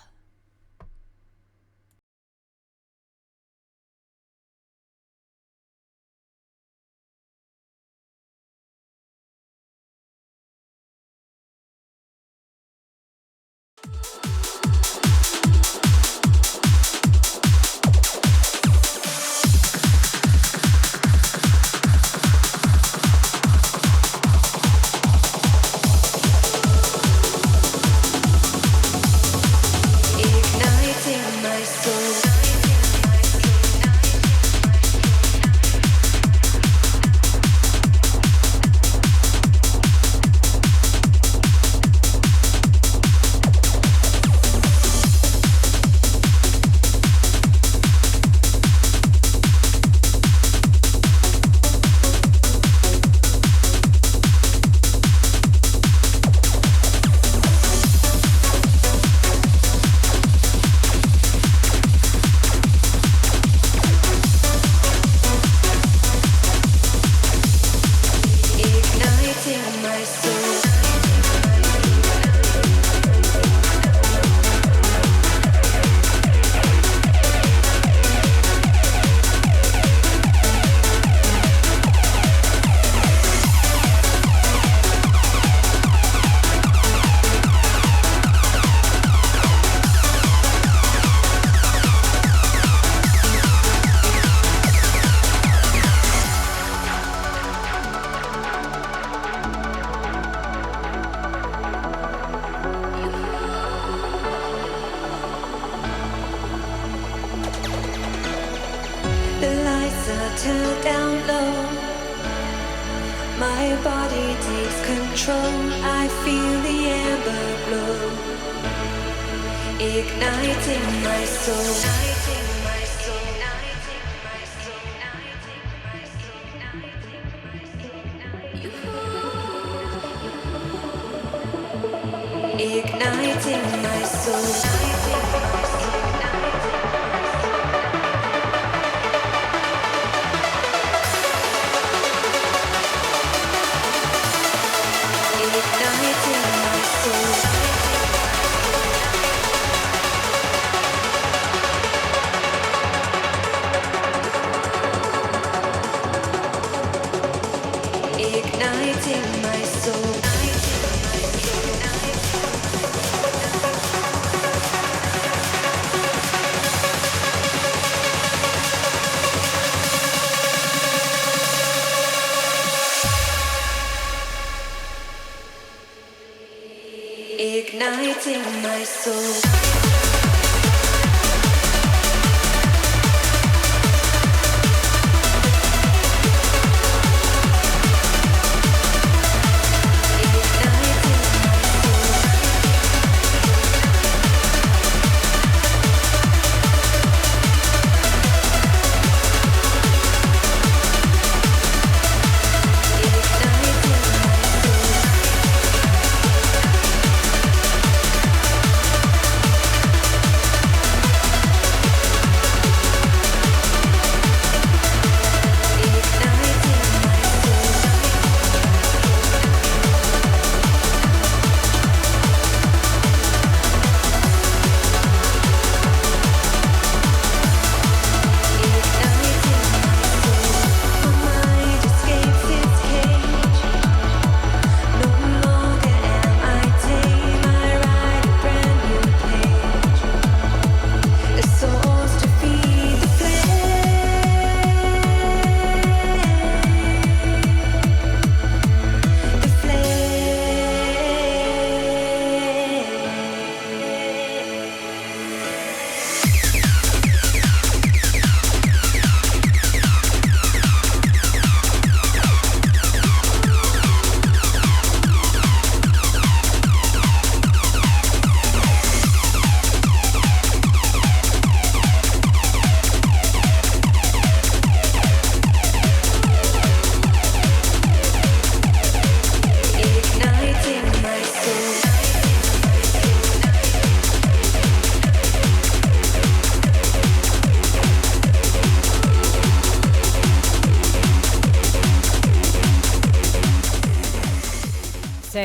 my soul.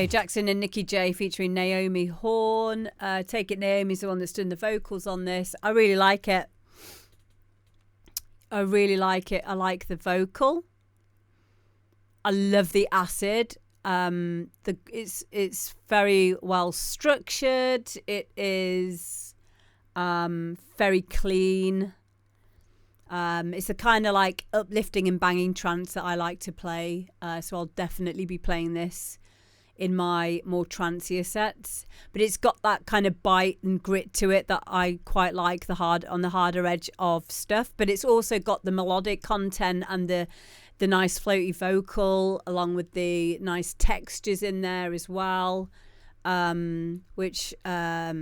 Jaxxson and TJay featuring Naomi Horne. Take it Naomi's the one that's done the vocals on this. I really like it. I really like it. I like the vocal. I love the acid. It's very well structured. It is very clean. It's a kind of like uplifting and banging trance that I like to play. So I'll definitely be playing this in my more trancier sets, but it's got that kind of bite and grit to it that I quite like, on the harder edge of stuff. But it's also got the melodic content and the nice floaty vocal, along with the nice textures in there as well, which nice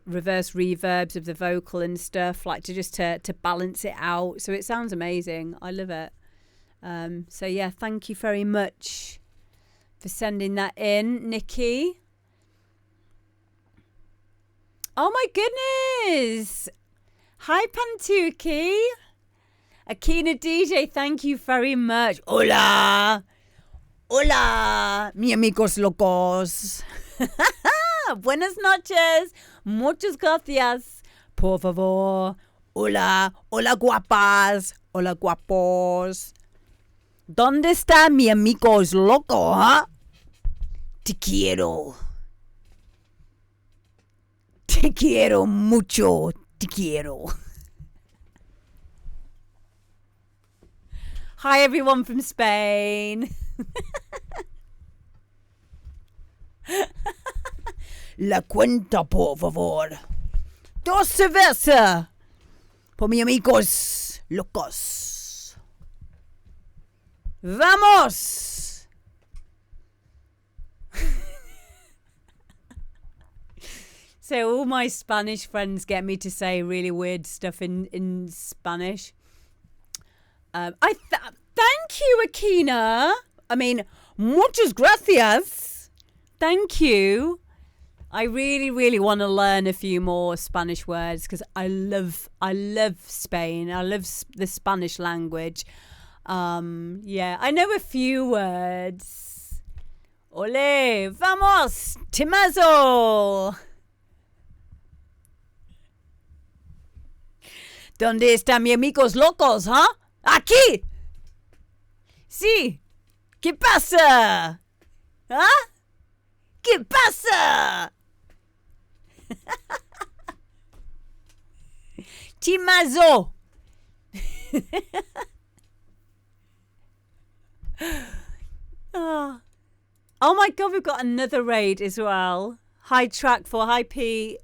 reverse reverbs of the vocal and stuff, like to balance it out. So it sounds amazing. I love it. So yeah, thank you very much for sending that in, Niki. Oh my goodness! Hi Pantuki, Akina DJ. Thank you very much. Hola, hola, mi amigos locos. Buenas noches. Muchas gracias. Por favor. Hola, hola guapas, hola guapos. ¿Dónde está mi amigos loco, huh? Te quiero. Te quiero mucho. Te quiero. Hi, everyone from Spain. La cuenta, por favor. Dos cerveza. Por mis amigos locos. Vamos! So all my Spanish friends get me to say really weird stuff in Spanish. Thank you, Akina. I mean, muchas gracias. Thank you. I really, really want to learn a few more Spanish words because I love Spain. I love the Spanish language. Yeah, I know a few words. Ole, vamos, Timazo. ¿Dónde están mis amigos locos, huh? Aquí. Sí. ¿Qué pasa? ¿Ah? ¿Qué pasa? Timazo. Oh, Oh my God, we've got another raid as well. Hi Track 4, hi P.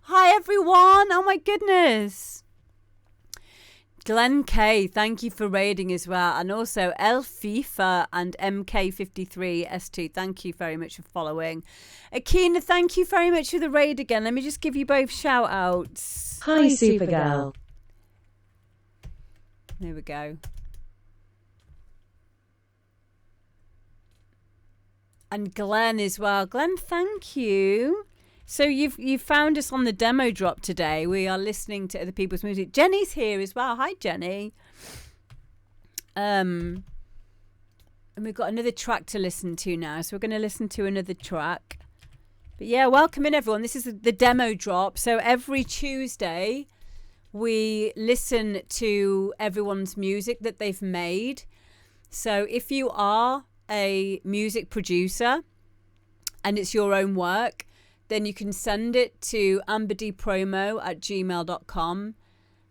Hi everyone, oh my goodness. Glenn K, thank you for raiding as well. And also El FIFA and MK53S2, thank you very much for following. Akina, thank you very much for the raid again. Let me just give you both shout outs. Hi Supergirl. There we go. And Glenn as well. Glenn, thank you. So you've found us on the demo drop today. We are listening to other people's music. Jenny's here as well. Hi, Jenny. And we've got another track to listen to now. So we're going to listen to another track. But yeah, welcome in everyone. This is the demo drop. So every Tuesday, we listen to everyone's music that they've made. So if you are a music producer and it's your own work, then you can send it to amberdpromo@gmail.com.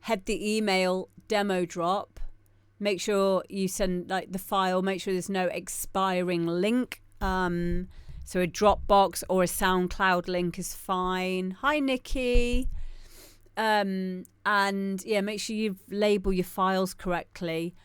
Head the email demo drop. Make sure you send like the file. Make sure there's no expiring link. So a Dropbox or a Soundcloud link is fine. Hi Niki. And yeah, make sure you label your files correctly.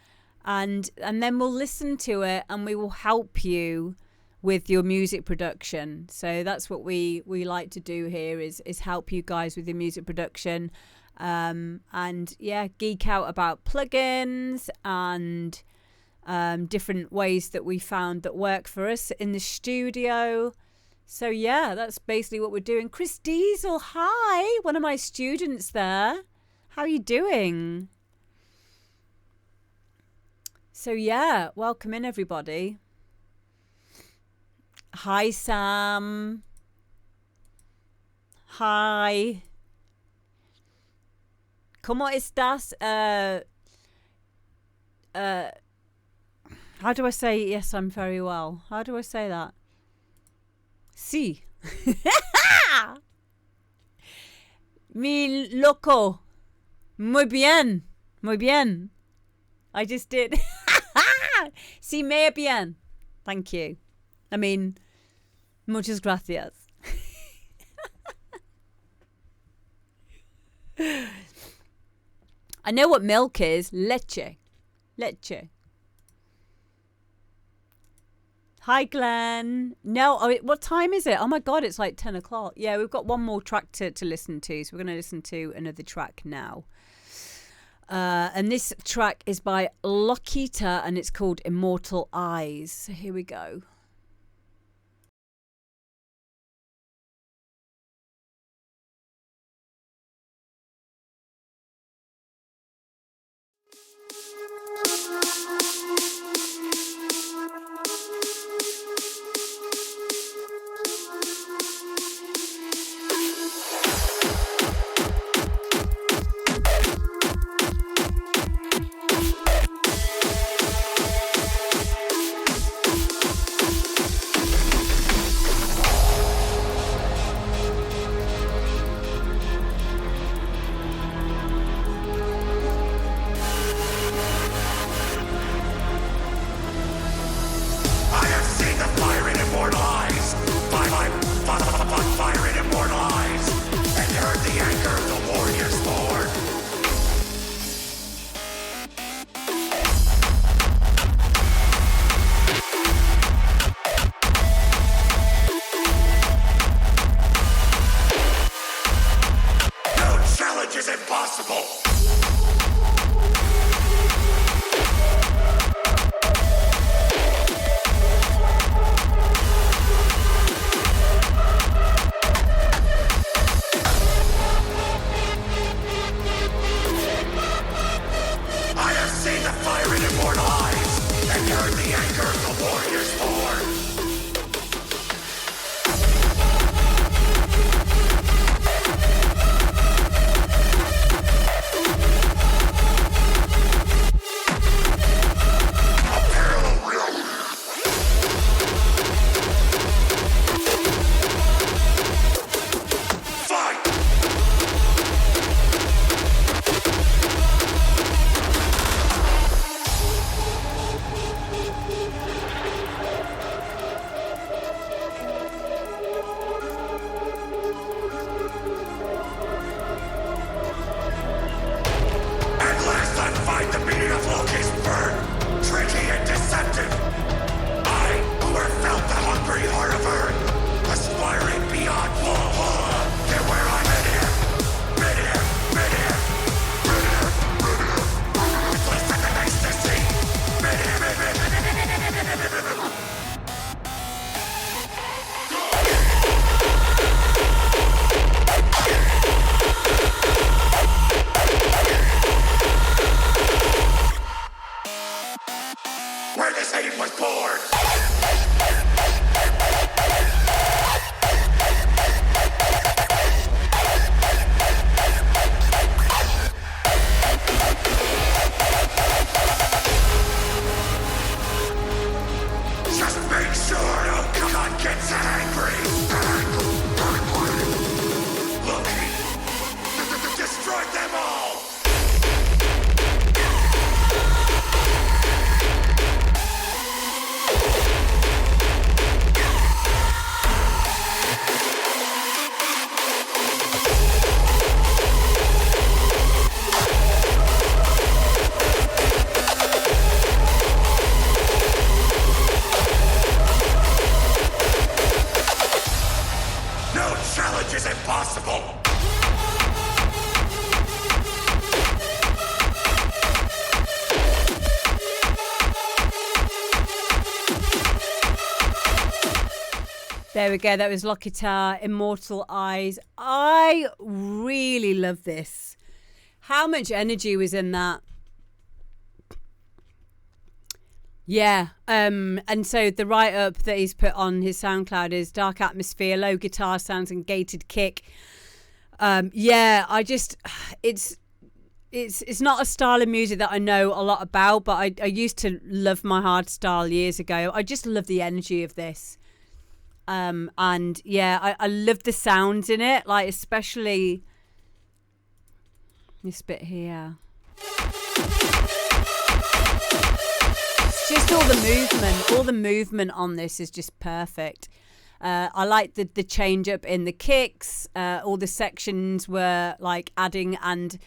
And then we'll listen to it and we will help you with your music production. So that's what we like to do here is help you guys with your music production. And yeah, geek out about plugins and different ways that we found that work for us in the studio. So yeah, that's basically what we're doing. Chris Diesel, hi, one of my students there. How are you doing? So yeah, welcome in everybody. Hi Sam. Hi. ¿Cómo estás? How do I say yes, I'm very well? How do I say that? Sí. Mi loco. Muy bien. Muy bien. I just did. Sí, muy bien. Thank you. I mean, muchas gracias. I know what milk is. Leche. Leche. Hi, Glenn. No, what time is it? Oh, my God, it's like 10 o'clock. Yeah, we've got one more track to listen to. So we're going to listen to another track now. And this track is by LOKITAR and it's called Immortal Eyes. So here we go. challenge is impossible! There we go. That was LOKITAR, Immortal Eyes. I really love this. How much energy was in that? Yeah. And so the write-up that he's put on his SoundCloud is dark atmosphere, low guitar sounds and gated kick. Yeah, it's not a style of music that I know a lot about, but I used to love my hard style years ago. I just love the energy of this. And yeah, I love the sounds in it, like especially this bit here. It's just all the movement on this is just perfect. I like the change up in the kicks. All the sections were like adding and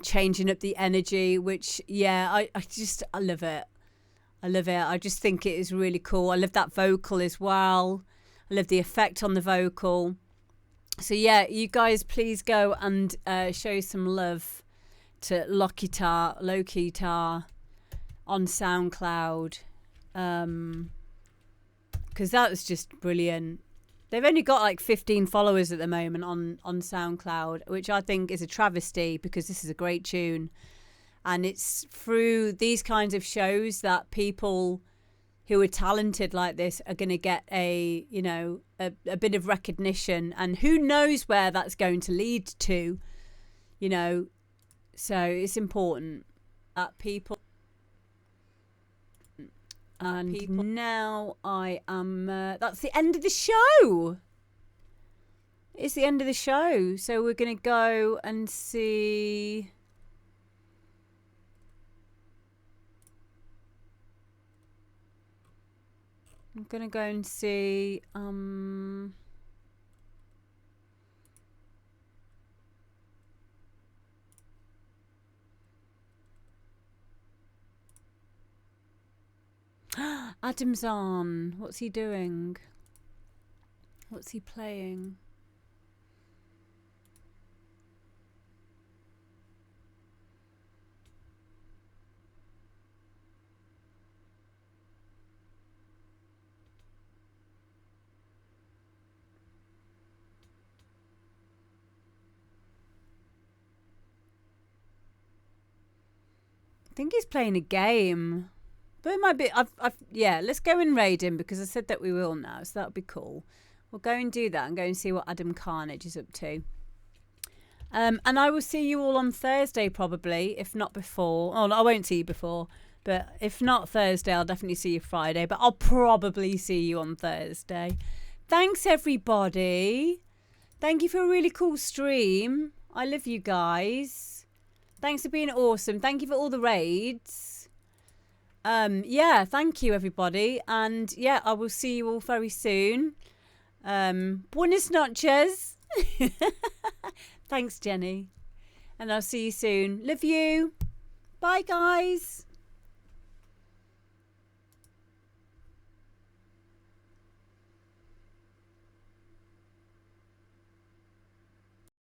changing up the energy, which yeah, I love it. I love it. I just think it is really cool. I love that vocal as well. I love the effect on the vocal. So yeah, you guys please go and show some love to LOKITAR on SoundCloud. Because that was just brilliant. They've only got like 15 followers at the moment on SoundCloud, which I think is a travesty because this is a great tune. And it's through these kinds of shows that people who are talented like this are going to get a bit of recognition, and who knows where that's going to lead to, so it's important that people. And now I am, that's the end of the show. It's the end of the show. So we're going to go and see. I'm going to go and see Adam's on. What's he doing? What's he playing? I think he's playing a game, but it might be. Yeah. Let's go and raid him because I said that we will now, so that'll be cool. We'll go and do that and go and see what Adam Carnage is up to. And I will see you all on Thursday probably, if not before. Oh, no, I won't see you before, but if not Thursday, I'll definitely see you Friday. But I'll probably see you on Thursday. Thanks everybody. Thank you for a really cool stream. I love you guys. Thanks for being awesome. Thank you for all the raids. Yeah, thank you everybody. And yeah, I will see you all very soon. Buenas noches. Thanks, Jenny. And I'll see you soon. Love you. Bye, guys.